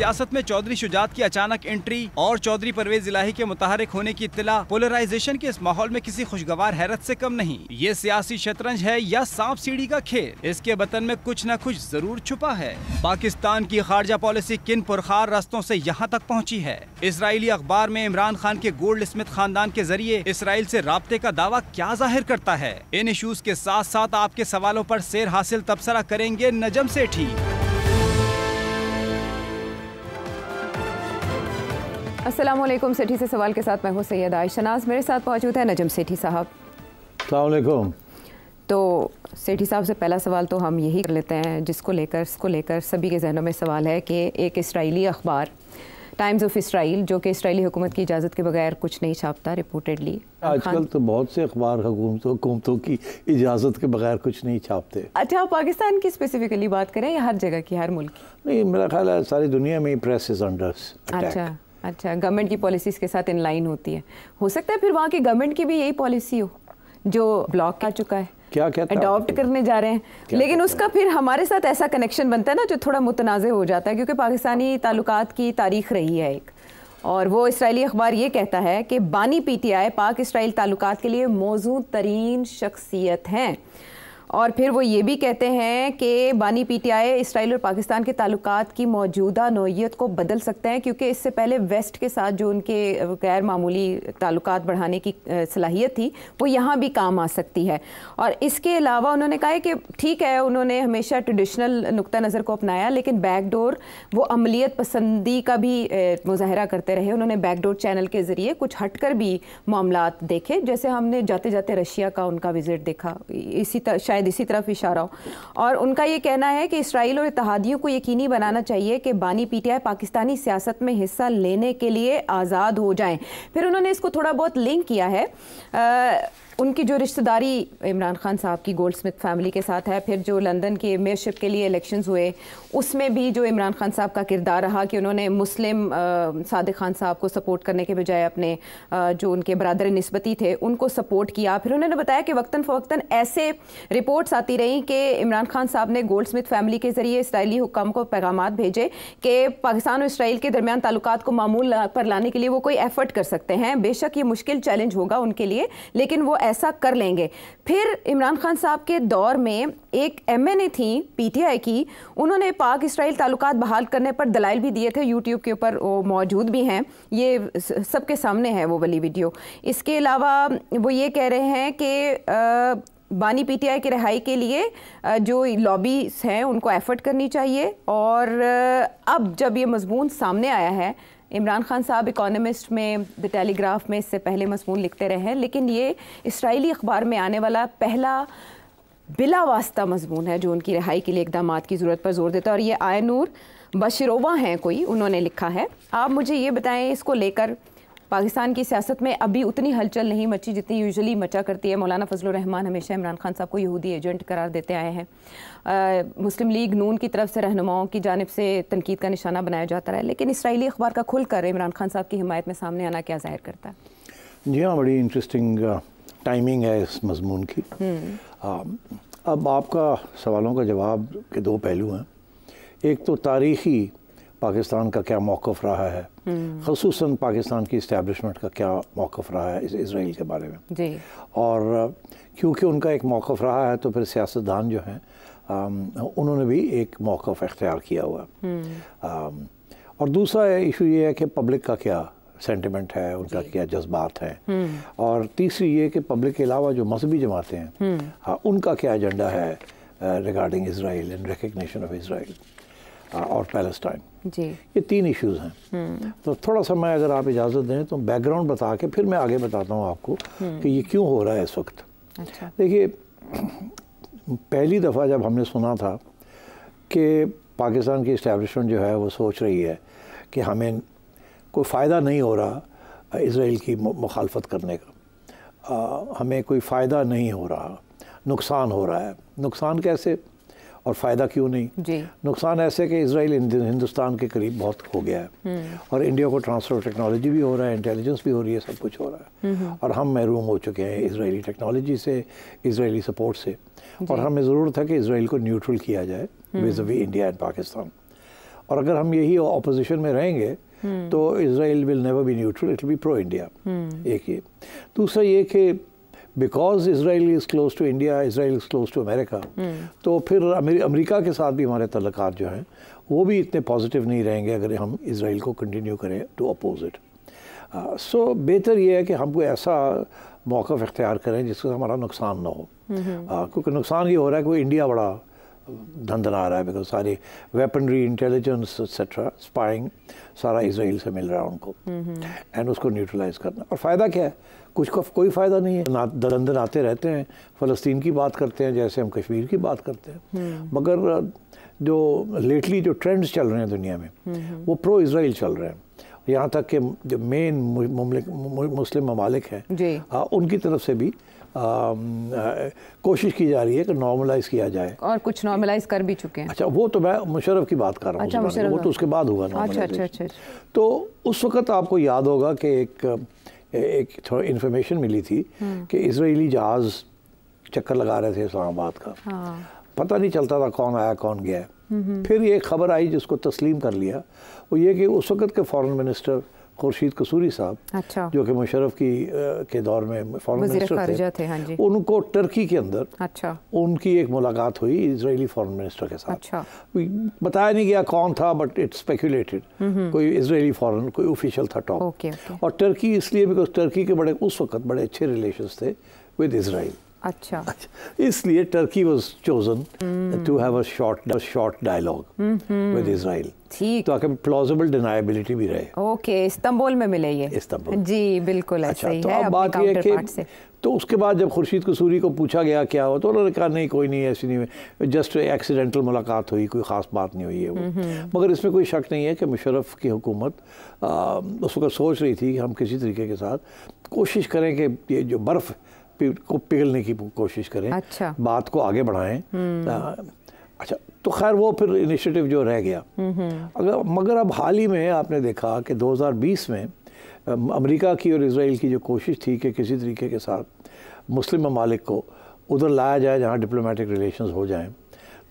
सियासत में चौधरी शुजात की अचानक एंट्री और चौधरी परवेज इलाही के मुतहरिक होने की इत्तला पोलराइजेशन के इस माहौल में किसी खुशगवार हैरत से कम नहीं। ये सियासी शतरंज है या सांप सीढ़ी का खेल, इसके बतन में कुछ न कुछ जरूर छुपा है। पाकिस्तान की खारजा पॉलिसी किन पुरखार रास्तों से यहाँ तक पहुँची है? इसराइली अखबार में इमरान खान के गोल्ड स्मिथ खानदान के जरिए इसराइल से राब्ते का दावा क्या जाहिर करता है? इन इशूज के साथ साथ आपके सवालों पर सेर हासिल तबसरा करेंगे नजम सेठी। अस्सलाम वालेकुम। सेठी से सवाल के साथ मैं हूँ सैयद आयशा नाज, मेरे साथ मौजूद है नजम सेठी साहब। अस्सलाम वालेकुम। तो सेठी साहब से पहला सवाल तो हम यही कर लेते हैं जिसको लेकर सभी के जहनों में सवाल है कि एक इसराइली अखबार टाइम्स ऑफ इसराइल, जो कि इसराइली हुकूमत की इजाज़त के बगैर कुछ नहीं छापता रिपोर्टेडली। आजकल तो बहुत से अखबार हुकूमतों की इजाज़त के बगैर कुछ नहीं छापते। अच्छा, आप पाकिस्तान की स्पेसिफिकली बात करें या हर जगह की, हर मुल्क की? नहीं, मेरा ख्याल है सारी दुनिया में प्रेस इज अंडर अटैक। अच्छा, गवर्नमेंट की पॉलिसीज़ के साथ इन लाइन होती है। हो सकता है फिर वहाँ की गवर्नमेंट की भी यही पॉलिसी हो जो ब्लॉक आ चुका है, क्या अडॉप्ट करने जा रहे हैं, लेकिन उसका फिर हमारे साथ ऐसा कनेक्शन बनता है ना जो थोड़ा मुतनाज़ हो जाता है, क्योंकि पाकिस्तानी ताल्लुकात की तारीख रही है एक, और वो इसराइली अखबार ये कहता है कि बानी पीटीआई पाक इसराइल ताल्लुकात के लिए मौजूद तरीन शख्सियत हैं। और फिर वो ये भी कहते हैं कि बानी पीटीआई इसराइल और पाकिस्तान के ताल्लुकात की मौजूदा नौइयत को बदल सकते हैं, क्योंकि इससे पहले वेस्ट के साथ जो उनके गैर मामूली ताल्लुकात बढ़ाने की सलाहियत थी वो यहाँ भी काम आ सकती है। और इसके अलावा उन्होंने कहा है कि ठीक है, उन्होंने हमेशा ट्रेडिशनल नुक्ता नज़र को अपनाया, लेकिन बैकडोर वो अमलियत पसंदी का भी मुजाहरा करते रहे। उन्होंने बैकडोर चैनल के ज़रिए कुछ हटकर भी मामलात देखे, जैसे हमने जाते जाते रशिया का उनका विजिट देखा, इसी तरफ इशारा हो। और उनका ये कहना है कि इसराइल और इत्तेहादियों को यकीनी बनाना चाहिए कि बानी पीटीआई पाकिस्तानी सियासत में हिस्सा लेने के लिए आज़ाद हो जाएं। फिर उन्होंने इसको थोड़ा बहुत लिंक किया है उनकी जो रिश्तेदारी इमरान खान साहब की गोल्ड स्मिथ फैमिली के साथ है, फिर जो लंदन के मेयरशिप के लिए इलेक्शंस हुए उसमें भी जो इमरान खान साहब का किरदार रहा कि उन्होंने मुस्लिम सादिक खान साहब को सपोर्ट करने के बजाय अपने जो उनके बरादर निस्बती थे उनको सपोर्ट किया। फिर उन्होंने बताया कि वक्तन फ़वक्तन ऐसे रिपोर्ट्स आती रहीं कि इमरान खान साहब ने गोल्ड स्मिथ फैमिली के ज़रिए इसराइली हुक्काम को पैगामात भेजे कि पाकिस्तान और इसराइल के दरमियान ताल्लुकात को मामूल पर लाने के लिए वो कोई एफर्ट कर सकते हैं। बेशक ये मुश्किल चैलेंज होगा उनके लिए, लेकिन वो ऐसा कर लेंगे। फिर इमरान खान साहब के दौर में एक एमएनए थी पीटीआई की, उन्होंने पाक इसराइल ताल्लुकात बहाल करने पर दलाइल भी दिए थे, यूट्यूब के ऊपर वो मौजूद भी हैं, ये सबके सामने है वो वाली वीडियो। इसके अलावा वो ये कह रहे हैं कि बानी पीटीआई की रिहाई के लिए जो लॉबीज हैं उनको एफर्ट करनी चाहिए। और अब जब ये मजमून सामने आया है, इमरान खान साहब इकोनॉमिस्ट में, द टेलीग्राफ में इससे पहले मजमून लिखते रहे हैं, लेकिन ये इसराइली अखबार में आने वाला पहला बिला वास्ता मजमून है जो उनकी रिहाई के लिए इक़दामात की ज़रूरत पर जोर देता है। और ये आयनूर बशरोवा हैं कोई, उन्होंने लिखा है। आप मुझे ये बताएं, इसको लेकर पाकिस्तान की सियासत में अभी उतनी हलचल नहीं मची जितनी यूजुअली मचा करती है। मौलाना फजलुर रहमान हमेशा इमरान खान साहब को यहूदी एजेंट करार देते आए हैं। मुस्लिम लीग नून की तरफ से रहनुमाओं की जानिब से तनकीद का निशाना बनाया जाता रहा है, लेकिन इसराइली अखबार का खुलकर इमरान खान साहब की हिमायत में सामने आना क्या जाहिर करता है? जी हाँ, बड़ी इंटरेस्टिंग टाइमिंग है इस मजमून की। अब आपका सवालों का जवाब के दो पहलू हैं। एक तो तारीख़ी पाकिस्तान का क्या मौक़िफ़ रहा है, ख़ुसूसन पाकिस्तान की इस्टेब्लिशमेंट का क्या मौक़िफ़ रहा है इसराइल के बारे में जी। और क्योंकि उनका एक मौक़िफ़ रहा है तो फिर सियासतदान जो हैं उन्होंने भी एक मौक़िफ़ इख्तियार किया हुआ है। और दूसरा इशू ये है कि पब्लिक का क्या सेंटिमेंट है, उनका क्या जज्बात हैं। और तीसरी ये कि पब्लिक के अलावा जो मजहबी जमातें हैं उनका क्या एजेंडा है regarding Israel and recognition of Israel और पैलेस्टाइन जी। ये तीन इश्यूज़ हैं। तो थोड़ा सा मैं, अगर आप इजाज़त दें तो बैकग्राउंड बता के फिर मैं आगे बताता हूँ आपको कि ये क्यों हो रहा है इस वक्त। अच्छा। देखिए, पहली दफ़ा जब हमने सुना था कि पाकिस्तान की इस्टेब्लिशमेंट जो है वो सोच रही है कि हमें कोई फ़ायदा नहीं हो रहा इसराइल की मुखालफत करने का, हमें कोई फ़ायदा नहीं हो रहा, नुकसान हो रहा है। नुकसान कैसे और फ़ायदा क्यों नहीं जी? नुकसान ऐसे कि इसराइल हिंदुस्तान के करीब बहुत हो गया है और इंडिया को ट्रांसफ़र टेक्नोलॉजी भी हो रहा है, इंटेलिजेंस भी हो रही है, सब कुछ हो रहा है और हम महरूम हो चुके हैं इसराइली टेक्नोलॉजी से, इसराइली सपोर्ट से। और हमें ज़रूरत है कि इसराइल को न्यूट्रल किया जाए विज़-वी इंडिया एंड पाकिस्तान। और अगर हम यही ऑपोजिशन में रहेंगे तो Israel will never be neutral, it will be pro India. एक ये। दूसरा ये कि because Israel is close to India, Israel is close to America, तो फिर अमेरिका के साथ भी हमारे तल्लुकात जो हैं वो भी इतने पॉजिटिव नहीं रहेंगे अगर हम इसराइल को कंटिन्यू करें टू अपोज इट। सो बेहतर ये है कि हम कोई ऐसा मौक़िफ़ इख्तियार करें जिससे हमारा नुकसान ना हो, क्योंकि नुकसान ये हो रहा है कि इंडिया बड़ा धंधना रहा है, बिकॉज सारी वेपनरी, इंटेलिजेंस एक्सेट्रा, स्पाइंग सारा इसराइल से मिल रहा है उनको, एंड उसको न्यूट्रलाइज करना। और फ़ायदा क्या है? कुछ का कोई फ़ायदा नहीं है। दरअंदर आते रहते हैं, फ़लस्तीन की बात करते हैं जैसे हम कश्मीर की बात करते हैं, मगर जो लेटली जो ट्रेंड्स चल रहे हैं दुनिया में वो प्रो इसराइल चल रहे हैं। यहाँ तक कि जो मेन मुस्लिम ममालिक हैं उनकी तरफ से भी कोशिश की जा रही है कि नॉर्मलाइज किया जाए, और कुछ नॉर्मलाइज कर भी चुके हैं। अच्छा, वो तो मैं मुशर्रफ की बात कर रहा हूँ। अच्छा, वो तो उसके बाद हुआ नॉर्मलाइजेशन। अच्छा। तो उस वक़्त आपको याद होगा कि एक थोड़ा इन्फॉर्मेशन मिली थी कि इजरायली जहाज़ चक्कर लगा रहे थे इस्लामाबाद का। पता नहीं चलता था कौन आया कौन गया। फिर ये खबर आई जिसको तस्लीम कर लिया, वो ये कि उस वक़्त के फॉरेन मिनिस्टर खुर्शीद कसूरी साहब, अच्छा, जो कि मुशर्रफ के दौर में फॉरेन मिनिस्टर थे, हाँ जी, उनको टर्की के अंदर, अच्छा, उनकी एक मुलाकात हुई इजरायली फॉरेन मिनिस्टर के साथ। अच्छा, बताया नहीं गया कौन था, बट इट्स स्पेकुलेटेड कोई इजरायली फॉरेन कोई ऑफिशियल था टॉप। और टर्की इसलिए बिकॉज टर्की के उस वक्त बड़े अच्छे रिलेशंस थे विद इजराइल। अच्छा, इसलिए Turkey was chosen to have a short dialogue with Israel, ठीक, ताकि प्लॉजिबल डिनायबिलिटी भी रहे। ओके, इस्तांबुल में मिले ये? इस्तांबुल, जी बिल्कुल ऐसा ही है। तो अब बात ये है कि तो उसके बाद जब खुर्शीद कसूरी को पूछा गया क्या हो, तो उन्होंने कहा नहीं कोई नहीं, ऐसी नहीं, जस्ट एक्सीडेंटल मुलाकात हुई, कोई ख़ास बात नहीं हुई है वो। मगर इसमें कोई शक नहीं है कि मुशर्रफ की हुकूमत उस वक्त सोच रही थी कि हम किसी तरीके के साथ कोशिश करें कि ये जो बर्फ़ को पिघलने की कोशिश करें, अच्छा, बात को आगे बढ़ाएं। अच्छा, तो खैर वो फिर इनिशिएटिव जो रह गया। मगर अब हाल ही में आपने देखा कि 2020 में अमेरिका की और इजराइल की जो कोशिश थी कि किसी तरीके के साथ मुस्लिम ममालिक को उधर लाया जाए जहाँ डिप्लोमेटिक रिलेशंस हो जाएं,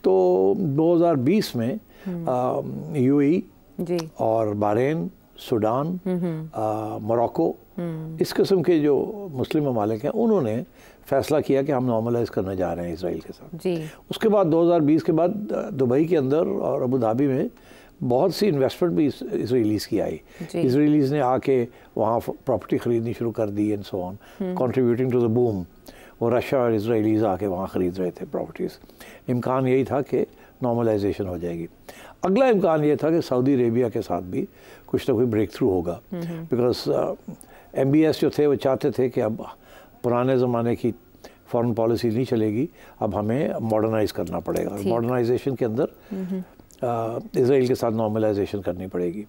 तो 2020 में यूएई और बहरीन, सूडान, मोरक्को, इस किस्म के जो मुस्लिम ममालिक हैं उन्होंने फ़ैसला किया कि हम नॉर्मलाइज करने जा रहे हैं इसराइल के साथ। जी। उसके बाद 2020 के बाद दुबई के अंदर और अबू धाबी में बहुत सी इन्वेस्टमेंट भी इसराइलीज़ की आई। इसराइलीज़ ने आके वहाँ प्रॉपर्टी ख़रीदनी शुरू कर दी and so on, contributing to the boom. और रशिया और इसराइलीज़ आके वहाँ ख़रीद रहे थे प्रॉपर्टीज़। इम्कान यही था कि नॉर्मलाइजेशन हो जाएगी। अगला इम्कान ये था कि सऊदी अरेबिया के साथ भी कुछ ना कोई ब्रेक थ्रू होगा, बिकॉज MBS जो थे वो चाहते थे कि अब पुराने ज़माने की फॉरेन पॉलिसी नहीं चलेगी, अब हमें मॉडर्नाइज करना पड़ेगा। मॉडर्नाइजेशन के अंदर इसराइल के साथ नॉर्मलाइजेशन करनी पड़ेगी।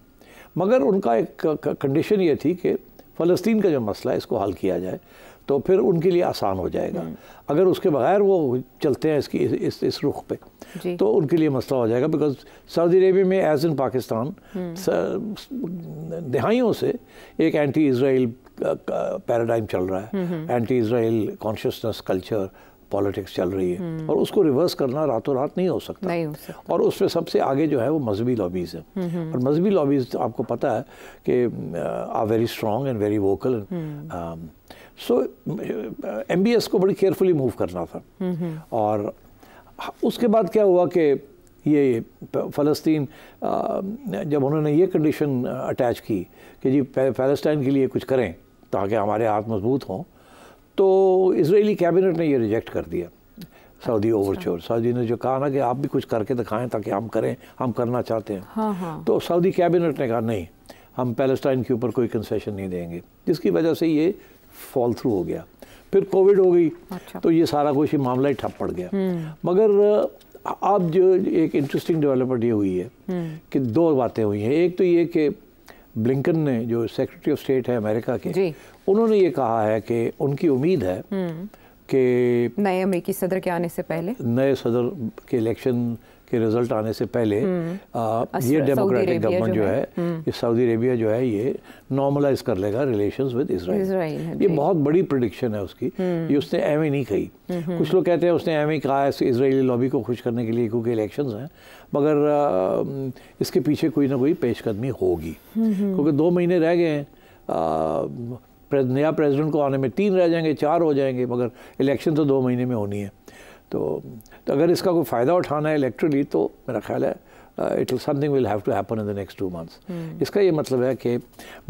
मगर उनका एक कंडीशन ये थी कि फ़लस्तीन का जो मसला है इसको हल किया जाए तो फिर उनके लिए आसान हो जाएगा। अगर उसके बगैर वो चलते हैं इस रुख पे तो उनके लिए मसला हो जाएगा, बिकॉज सऊदी अरेबिया में एज इन पाकिस्तान दहाइयों से एक एंटी इसराइल पैराडाइम चल रहा है, anti Israel consciousness culture politics चल रही है, और उसको रिवर्स करना रातों रात नहीं हो सकता। और उसमें सबसे आगे जो है वो मजहबी लॉबीज़ हैं, और मजहबी लॉबीज़ आपको पता है कि are very strong and very vocal. So MBS को बड़ी केयरफुली मूव करना था। और उसके बाद क्या हुआ कि ये फ़लस्तीन जब उन्होंने ये कंडीशन अटैच की कि जी फ़लस्तीन के लिए कुछ करें ताकि हमारे हाथ मजबूत हों, तो इजरायली कैबिनेट ने ये रिजेक्ट कर दिया सऊदी ओवरचोर। सऊदी ने जो कहा ना कि आप भी कुछ करके दिखाएं ताकि हम करें, हम करना चाहते हैं। तो सऊदी कैबिनेट ने कहा नहीं, हम फ़लस्तीन के ऊपर कोई कंसेशन नहीं देंगे, जिसकी वजह से ये फॉल थ्रू हो गया। फिर कोविड हो गई, तो ये सारा कुछ ही मामला ही ठप पड़ गया। मगर अब जो एक इंटरेस्टिंग डेवलपमेंट ये हुई है कि दो बातें हुई हैं। एक तो ये कि ब्लिंकन ने, जो सेक्रेटरी ऑफ स्टेट है अमेरिका के, उन्होंने ये कहा है कि उनकी उम्मीद है कि नए अमेरिकी सदर के आने से पहले, नए सदर के इलेक्शन के रिजल्ट आने से पहले ये डेमोक्रेटिक गवर्नमेंट जो है ये सऊदी अरेबिया जो है ये नॉर्मलाइज कर लेगा रिलेशंस विद इजराइल। ये बहुत बड़ी प्रेडिक्शन है उसकी, ये उसने एवं नहीं कही। कुछ लोग कहते हैं उसने एवं कहा है इजरायली लॉबी को खुश करने के लिए क्योंकि इलेक्शंस हैं, मगर इसके पीछे कोई ना कोई पेशकदमी होगी क्योंकि 2 महीने रह गए हैं, नया प्रेसिडेंट को आने में 3 रह जाएंगे, 4 हो जाएंगे, मगर इलेक्शन तो 2 महीने में होनी है। तो अगर इसका कोई फ़ायदा उठाना है इलेक्ट्रली तो मेरा ख्याल है something will have to happen in the next 2 months. इसका ये मतलब है कि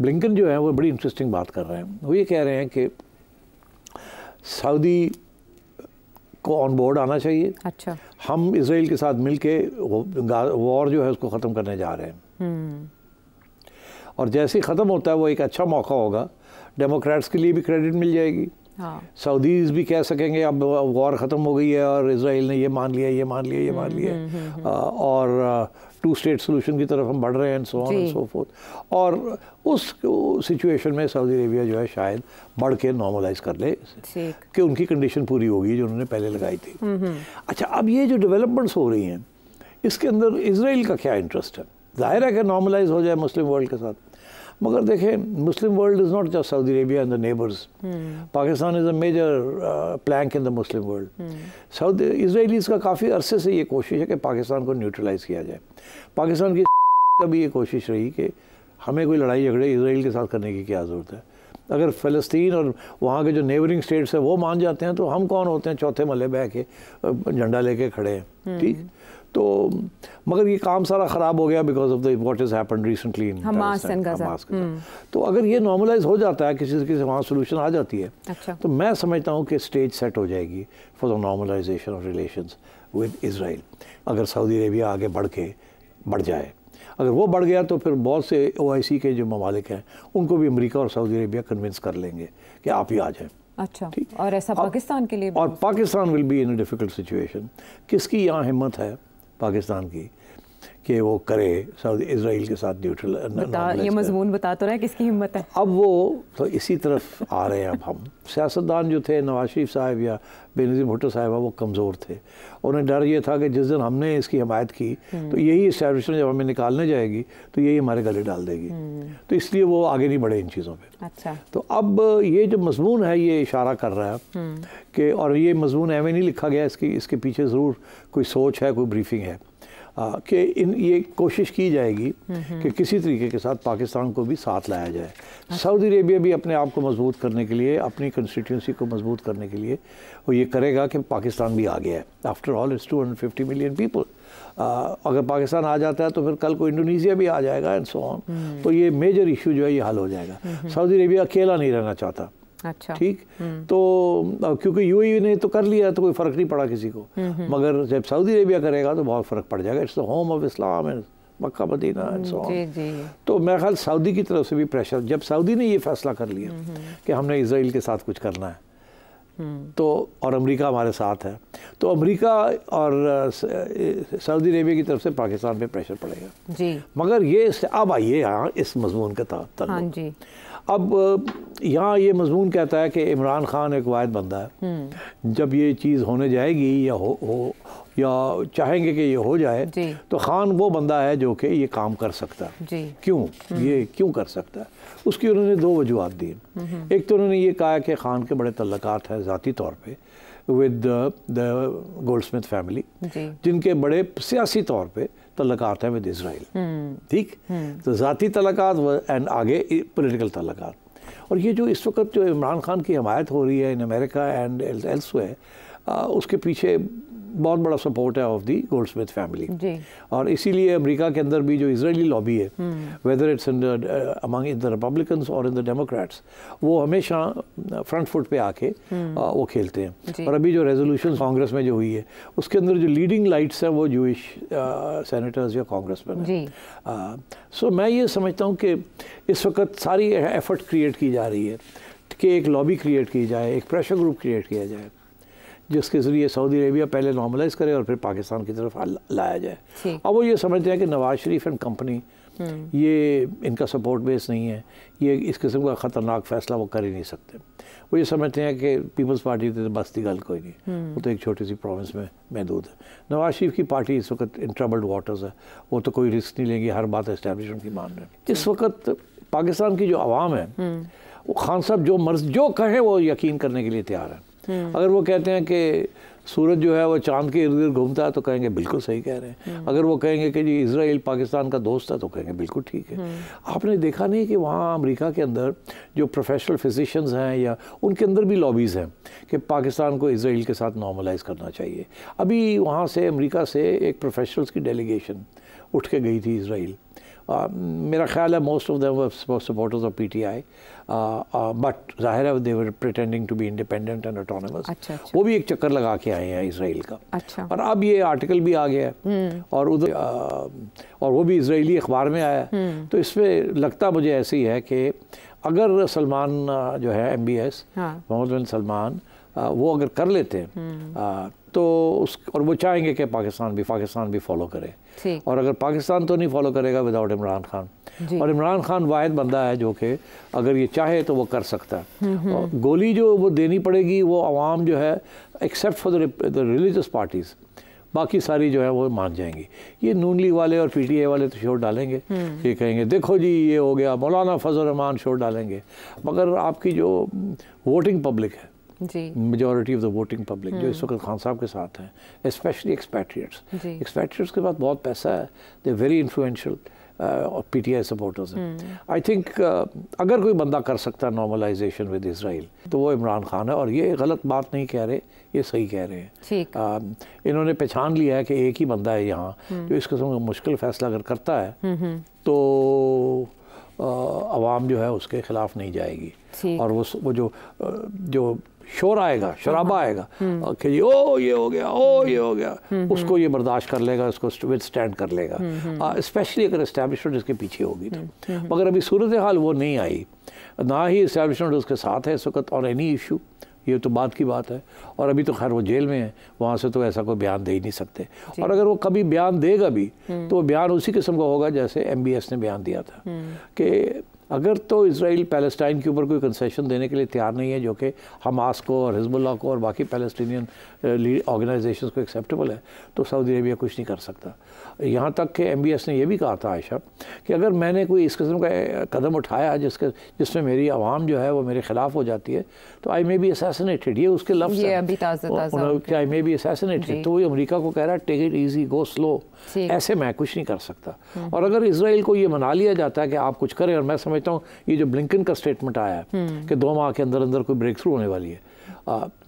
ब्लिंकन जो है वो बड़ी इंटरेस्टिंग बात कर रहे हैं। वो ये कह रहे हैं कि सऊदी को ऑन बोर्ड आना चाहिए। अच्छा, हम इसराइल के साथ मिलके वॉर जो है उसको ख़त्म करने जा रहे हैं और जैसे ही ख़त्म होता है वो एक अच्छा मौका होगा, डेमोक्रेट्स के लिए भी क्रेडिट मिल जाएगी। हाँ। सऊदीज़ भी कह सकेंगे अब वॉर ख़त्म हो गई है और इजराइल ने ये मान लिया, ये मान लिया, ये मान लिया और 2 स्टेट सोल्यूशन की तरफ हम बढ़ रहे हैं, सो ऑन एंड सो फोर्थ। और उस सिचुएशन में सऊदी अरेबिया जो है शायद बढ़ के नॉर्मलाइज कर ले कि उनकी कंडीशन पूरी होगी जो उन्होंने पहले लगाई थी। अच्छा, अब ये जो डेवलपमेंट्स हो रही हैं इसके अंदर इसराइल का क्या इंटरेस्ट है? जाहिर है कि नॉर्मलाइज हो जाए मुस्लिम वर्ल्ड के साथ, मगर देखें Muslim world is not just Saudi Arabia and the neighbours. Pakistan is a major plank in the Muslim world. Israelis का काफ़ी अरसे से ये कोशिश है कि पाकिस्तान को न्यूट्रलाइज किया जाए। पाकिस्तान की कभी ये कोशिश रही कि हमें कोई लड़ाई झगड़े इसराइल के साथ करने की क्या ज़रूरत है, अगर फ़लस्तीन और वहाँ के जो नेबरिंग स्टेट्स हैं वो मान जाते हैं तो हम कौन होते हैं चौथे महल्ले बह के झंडा लेके खड़े हैं। ठीक, तो मगर ये काम सारा ख़राब हो गया because of the what is happened recently in Hamas and Gaza. तो अगर ये नॉर्मलाइज हो जाता है, किसी से वहाँ सोल्यूशन आ जाती है, अच्छा, तो मैं समझता हूँ कि स्टेज सेट हो जाएगी for the normalization of relations with Israel. अगर सऊदी अरेबिया आगे बढ़ जाए, अगर वो बढ़ गया तो फिर बहुत से OIC के जो ममालिक हैं उनको भी अमेरिका और सऊदी अरेबिया कन्विंस कर लेंगे कि आप ही आ जाएं। अच्छा, और ऐसा पाकिस्तान के लिए भी? और Pakistan will be in a difficult situation. किसकी यहाँ हिम्मत है पाकिस्तान की कि वो करे सऊदी इजराइल के साथ न्यूट्रल? ये मजमून बता तो रहा है किसकी हिम्मत है। अब वो तो इसी तरफ आ रहे हैं। अब हम सियासतदान जो थे, नवाज शरीफ साहब या बेनज़ीर भुट्टो साहिबा, वो कमज़ोर थे। उन्हें डर ये था कि जिस दिन हमने इसकी हिमायत की तो यही इस्टेब्लिशमेंट जब हमें निकालने जाएगी तो यही हमारे गले डाल देगी, तो इसलिए वो आगे नहीं बढ़े इन चीज़ों पर। अच्छा, तो अब ये जो मजमून है ये इशारा कर रहा है कि, और ये मजमून एवं नहीं लिखा गया, इसके पीछे ज़रूर कोई सोच है, कोई ब्रीफिंग है कि ये कोशिश की जाएगी कि किसी तरीके के साथ पाकिस्तान को भी साथ लाया जाए। सऊदी अरेबिया भी अपने आप को मजबूत करने के लिए, अपनी कंस्टिट्यूंसी को मजबूत करने के लिए वो ये करेगा कि पाकिस्तान भी आ गया है। After all it's 250 million people. अगर पाकिस्तान आ जाता है तो फिर कल को इंडोनेशिया भी आ जाएगा एंड सो ऑन। तो ये मेजर इशू जो है ये हल हो जाएगा। सऊदी अरेबिया अकेला नहीं रहना चाहता। अच्छा, ठीक, तो क्योंकि UAE ने तो कर लिया तो कोई फ़र्क नहीं पड़ा किसी को, मगर जब सऊदी अरेबिया करेगा तो बहुत फ़र्क पड़ जाएगा। It's the home of Islam and Mecca Medina and so on. तो मेरे ख्याल सऊदी की तरफ से भी प्रेशर, जब सऊदी ने ये फैसला कर लिया कि हमने इसराइल के साथ कुछ करना है तो, और अमेरिका हमारे साथ है, तो अमेरिका और सऊदी अरेबिया की तरफ से पाकिस्तान पे प्रेशर पड़ेगा जी। मगर ये अब आइए यहाँ इस मजमून के तहत। हाँ जी, अब यहाँ ये मजमून कहता है कि इमरान खान एक वाहिद बंदा है, जब ये चीज़ होने जाएगी या चाहेंगे कि ये हो जाए तो खान वो बंदा है जो कि ये काम कर सकता है। क्यों कर सकता है? उसकी उन्होंने 2 वजूहत दी। एक तो उन्होंने ये कहा कि खान के बड़े तल्लुकात हैं ज़ाती तौर पे विद द गोल्डस्मिथ फैमिली, जिनके बड़े सियासी तौर पे तल्लुकात हैं विद इजराइल। ठीक, तो ज़ाती तल्लुकात एंड आगे पॉलिटिकल तल्लुकात। और ये जो इस वक्त जो इमरान खान की हमायत हो रही है इन अमेरिका एंड एल्सवेयर, उसके पीछे बहुत बड़ा सपोर्ट है ऑफ दी गोल्डस्मिथ फैमिली। और इसीलिए अमेरिका के अंदर भी जो इजरायली लॉबी है, whether it's in the among in the Republicans और इन द डेमोक्रेट्स, वो हमेशा फ्रंट फुट पे आके वो खेलते हैं। और अभी जो रेजोल्यूशन कांग्रेस में जो हुई है उसके अंदर जो लीडिंग लाइट्स हैं वो जूइश सेनेटर्स या कांग्रेसमैन हैं। सो मैं ये समझता हूँ कि इस वक्त सारी एफर्ट क्रिएट की जा रही है कि एक लॉबी क्रिएट की जाए, एक प्रेशर ग्रुप क्रिएट किया जाए जिसके ज़रिए सऊदी अरेबिया पहले नॉर्मलाइज करे और फिर पाकिस्तान की तरफ लाया जाए। अब वो ये समझते हैं कि नवाज शरीफ एंड कंपनी ये इनका सपोर्ट बेस नहीं है, ये इस किस्म का ख़तरनाक फ़ैसला वो कर ही नहीं सकते। वो ये समझते हैं कि पीपल्स पार्टी तो बस की गल कोई नहीं, वो तो एक छोटी सी प्रोविंस में महदूद है। नवाज शरीफ की पार्टी इस वक्त इन ट्रबल्ड वाटर्स है, वो तो कोई रिस्क नहीं लेंगी, हर बात एस्टैब्लिशमेंट की मान रहे हैं। इस वक्त पाकिस्तान की जो आवाम है वो खान साहब जो कहें वो यकीन करने के लिए तैयार है। अगर वो कहते हैं कि सूरज जो है वो चांद के इर्द गिर्द घूमता है तो कहेंगे बिल्कुल सही कह रहे हैं। अगर वो कहेंगे कि जी इजराइल पाकिस्तान का दोस्त है तो कहेंगे बिल्कुल ठीक है। आपने देखा नहीं कि वहाँ अमेरिका के अंदर जो प्रोफेशनल फिजिशियंस हैं या उनके अंदर भी लॉबीज़ हैं कि पाकिस्तान को इजराइल के साथ नॉर्मलाइज करना चाहिए। अभी वहाँ से अमेरिका से एक प्रोफेशनल्स की डेलीगेशन उठ के गई थी इजराइल। मेरा ख्याल है most of them were supporters of PTI, but जाहिर है they were pretending to be independent and autonomous. वो भी एक चक्कर लगा के आए हैं इसराइल का। और अब ये आर्टिकल भी आ गया है और उधर और वो भी इजरायली अखबार में आया है। तो इसमें लगता मुझे ऐसे ही है कि अगर सलमान जो है MBS मोहम्मद बिन सलमान वो अगर कर लेते हैं तो उस और वो चाहेंगे कि पाकिस्तान भी फॉलो करे। और अगर पाकिस्तान तो नहीं फॉलो करेगा विदाउट इमरान खान, और इमरान खान वाहिद बंदा है जो कि अगर ये चाहे तो वो कर सकता है। और गोली जो वो देनी पड़ेगी वो अवाम जो है except for the religious parties बाकी सारी जो है वो मान जाएंगी। ये नून लीग वाले और PTI वाले तो शोर डालेंगे, ये कहेंगे देखो जी ये हो गया, मौलाना फजल रहमान शोर डालेंगे। मगर आपकी जो वोटिंग पब्लिक है, majority of the voting public जो इस वक्त खान साहब के साथ हैं, स्पेशली एक्सपैट्रिएट्स के पास बहुत पैसा है, they very influential PTI supporters हैं। आई थिंक अगर कोई बंदा कर सकता है नॉर्मलाइजेशन विद इजराइल तो वो इमरान खान है। और ये गलत बात नहीं कह रहे, ये सही कह रहे हैं। इन्होंने पहचान लिया है कि एक ही बंदा है यहाँ जो इस किस्म का मुश्किल फैसला अगर करता है तो अवाम जो है उसके खिलाफ नहीं जाएगी। और वो जो शोर आएगा, शराबा आएगा कि ये हो गया, उसको ये बर्दाश्त कर लेगा, उसको विद स्टैंड कर लेगा, स्पेशली अगर इस्टेब्लिशमेंट इसके पीछे होगी तो। मगर अभी सूरत हाल वो नहीं आई, ना ही इस्टेब्लिशमेंट उसके साथ है इस वक्त और एनी इशू, ये तो बात की बात है। और अभी तो खैर वो जेल में है, वहाँ से तो ऐसा कोई बयान दे ही नहीं सकते। और अगर वो कभी बयान देगा भी तो बयान उसी किस्म का होगा जैसे MBS ने बयान दिया था कि अगर तो इजराइल पैलेस्टाइन के ऊपर कोई कंसेशन देने के लिए तैयार नहीं है जो कि हमास को और हिजबुल्लाह को और बाकी पैलेस्टीनियन ऑर्गेनाइजेशंस को एक्सेप्टेबल है, तो सऊदी अरेबिया कुछ नहीं कर सकता। यहाँ तक कि MBS ने यह भी कहा था आयशा कि अगर मैंने कोई इस किस्म का कदम उठाया जिसमें मेरी आवाम जो है वो मेरे खिलाफ हो जाती है तो आई मे बी असैसिनेटेड, ये उसके लफ्ज़ हैं, आई मे बी असैसिनेटेड। तो वो अमेरिका को कह रहा है take it easy, go slow, ऐसे मैं कुछ नहीं कर सकता। और अगर इसराइल को ये मना लिया जाता है कि आप कुछ करें, और मैं समझता हूँ ये जो ब्लिंकन का स्टेटमेंट आया है कि 2 माह के अंदर अंदर कोई ब्रेक थ्रू होने वाली है,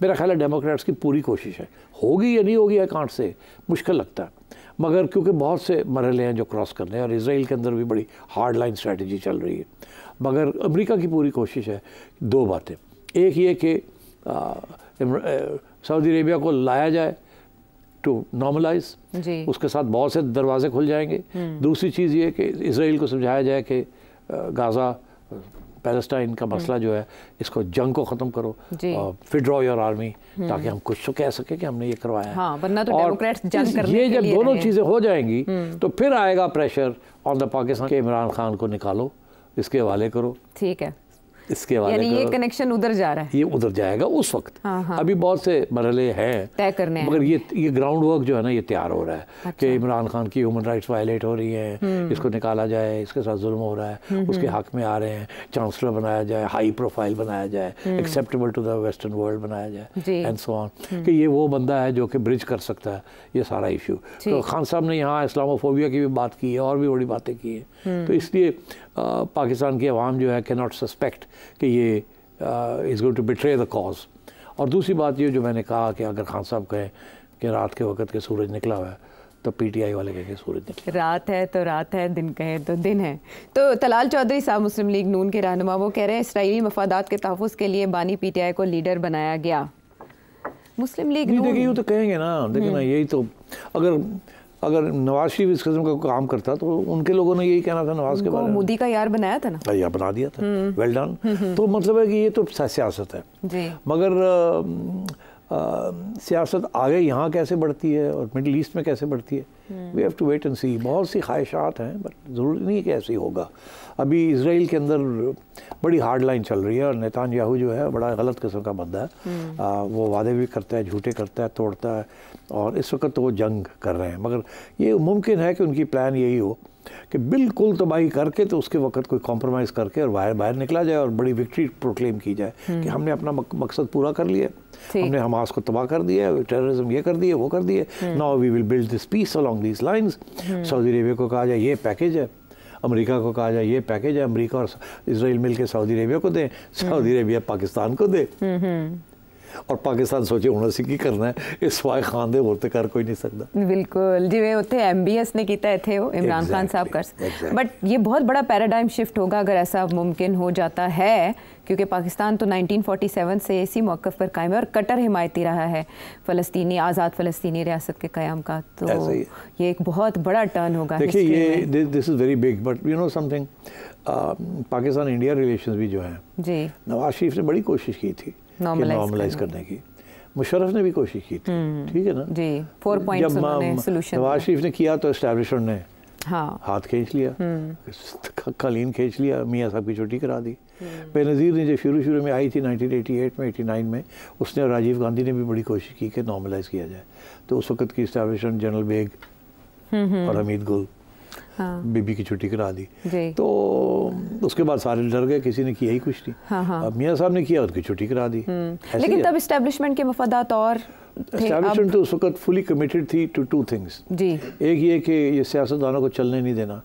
मेरा ख्याल है डेमोक्रेट्स की पूरी कोशिश है, होगी या नहीं होगी आई कांट से, मुश्किल लगता है। मगर क्योंकि बहुत से मरहले हैं जो क्रॉस करने हैं और इसराइल के अंदर भी बड़ी हार्ड लाइन स्ट्रैटेजी चल रही है। मगर अमेरिका की पूरी कोशिश है 2 बातें, एक ये कि सऊदी अरेबिया को लाया जाए टू नॉर्मलाइज, उसके साथ बहुत से दरवाजे खुल जाएंगे। दूसरी चीज़ ये कि इसराइल को समझाया जाए कि गाज़ा पैलेस्टाइन का मसला जो है इसको जंग को ख़त्म करो, विड्रॉ योर आर्मी, ताकि हम कुछ तो कह सकें कि हमने ये करवाया है। वरना तो डेमोक्रेट्स जंग करने ये जब दोनों चीज़ें हो जाएंगी तो फिर आएगा प्रेशर ऑन द पाकिस्तान के इमरान खान को निकालो, इसके हवाले करो। ठीक है, इसके हवाले ये कनेक्शन उधर जा रहा है, ये उधर जाएगा उस वक्त। अभी बहुत से मरहले हैं तय करने, मगर ये ग्राउंड वर्क जो है ना ये तैयार हो रहा है कि इमरान खान की ह्यूमन राइट्स वायलेट हो रही हैं, इसको निकाला जाए, इसके साथ जुल्म हो रहा है, उसके हक में आ रहे हैं, चांसलर बनाया जाए, हाई प्रोफाइल बनाया जाए, acceptable to the western world बनाया जाए एंड सो ऑन, कि ये वो बंदा है जो कि ब्रिज कर सकता है ये सारा इशू। तो खान साहब ने यहाँ इस्लामोफोबिया की भी बात की है और भी बड़ी बातें की हैं। तो इसलिए पाकिस्तान की आवाम जो है कैन नॉट सस्पेक्ट कि ये is going to betray the cause. और दूसरी बात ये जो मैंने कहा कि अगर खान साहब कहें कि रात के वक्त के सूरज निकला हुआ है तो PTI वाले कहेंगे सूरज निकला, रात है तो रात है, दिन कहे तो दिन है। तो तलाल चौधरी साहब मुस्लिम लीग नून के रहनुमा, वो कह रहे हैं इसराइली मफादात के तहफ़्फ़ुज़ के लिए बानी PTI को लीडर बनाया गया। मुस्लिम लीग देखिए यूँ तो कहेंगे ना, देखिए ना, यही तो अगर नवाज शरीफ इस किस्म का काम करता तो उनके लोगों ने यही कहना था नवाज के बारे में, मोदी का यार बनाया था ना, या बना दिया था, वेल डन। तो मतलब है कि ये तो सियासत है जी। मगर सियासत आगे यहाँ कैसे बढ़ती है और मिडिल ईस्ट में कैसे बढ़ती है we have to wait and see. बहुत सी ख्वाहिशात हैं बट ज़रूरी नहीं कि ऐसे ही होगा। अभी इसराइल के अंदर बड़ी हार्ड लाइन चल रही है और नेतान्याहू जो है बड़ा गलत किस्म का बंदा है। वो वादे भी करता है, झूठे करता है, तोड़ता है, और इस वक्त तो वो जंग कर रहे हैं। मगर ये मुमकिन है कि उनकी प्लान यही हो कि बिल्कुल तबाही करके तो उसके वक्त कोई कॉम्प्रोमाइज़ करके और बाहर निकला जाए और बड़ी विक्ट्री प्रोक्लेम की जाए कि हमने अपना मकसद पूरा कर लिया, हमने हमास को तबाह कर दिया, टेररिज्म ये कर दिए, वो कर दिए, now we will build this peace along these lines. Saudi Arabia को कहा जाए ये पैकेज है, अमेरिका को कहा जाए ये पैकेज है, अमेरिका और इजराइल मिलकर सऊदी अरेबिया को दे, सऊदी अरेबिया पाकिस्तान को दे, और पाकिस्तान सोचे हुण असीं की करना है, इस सवाए खान दे होर ते कर कोई नहीं सकता। बिल्कुल जिवें उत्थे MBS ने कीता इत्थे वो इमरान खान साहब कर। बट ये बहुत बड़ा पैराडाइम शिफ्ट होगा अगर ऐसा मुमकिन हो जाता है, क्योंकि पाकिस्तान तो 1947 से इसी मौक़िफ़ पर कायम है और कट्टर हिमायती रहा है फ़लस्तीनी आज़ाद फ़लस्तीनी रियासत के क़याम का। तो ये एक बहुत बड़ा टर्न होगा। देखिए ये this is very big, but you know something, Pakistan India relations भी जो हैं जी, नवाज शरीफ ने बड़ी कोशिश की थी नॉर्मलाइज करने की, मुशर्रफ ने भी कोशिश की थी, ठीक है ना जी। 4 पॉइंट्स उन्होंने सॉल्यूशन नवाज शरीफ ने किया तो एस्टैब्लिशमेंट ने हाथ खींच लिया, कालीन खींच लिया, मियाँ साहब की छुट्टी करा दी। बेनज़ीर ने जो शुरू में आई थी 1988 में 89 में, उसने और राजीव गांधी ने भी बड़ी कोशिश की कि नॉर्मलाइज किया जाए। तो उस वक्त की एस्टैब्लिशमेंट जनरल बेग और हमीद गुल बीबी की छुट्टी करा दी। तो उसके बाद सारे डर गए, किसी ने किया ही कुछ नहीं। अब मियाँ साहब ने किया, उसकी छुट्टी करा दी। लेकिन तब एस्टैब्लिशमेंट के मफादात और एस्टैब्लिशमेंट तो उस वक्त फुली कमिटेड थी टू 2 थिंग्स जी। एक ये कि ये सियासतदानों को चलने नहीं देना,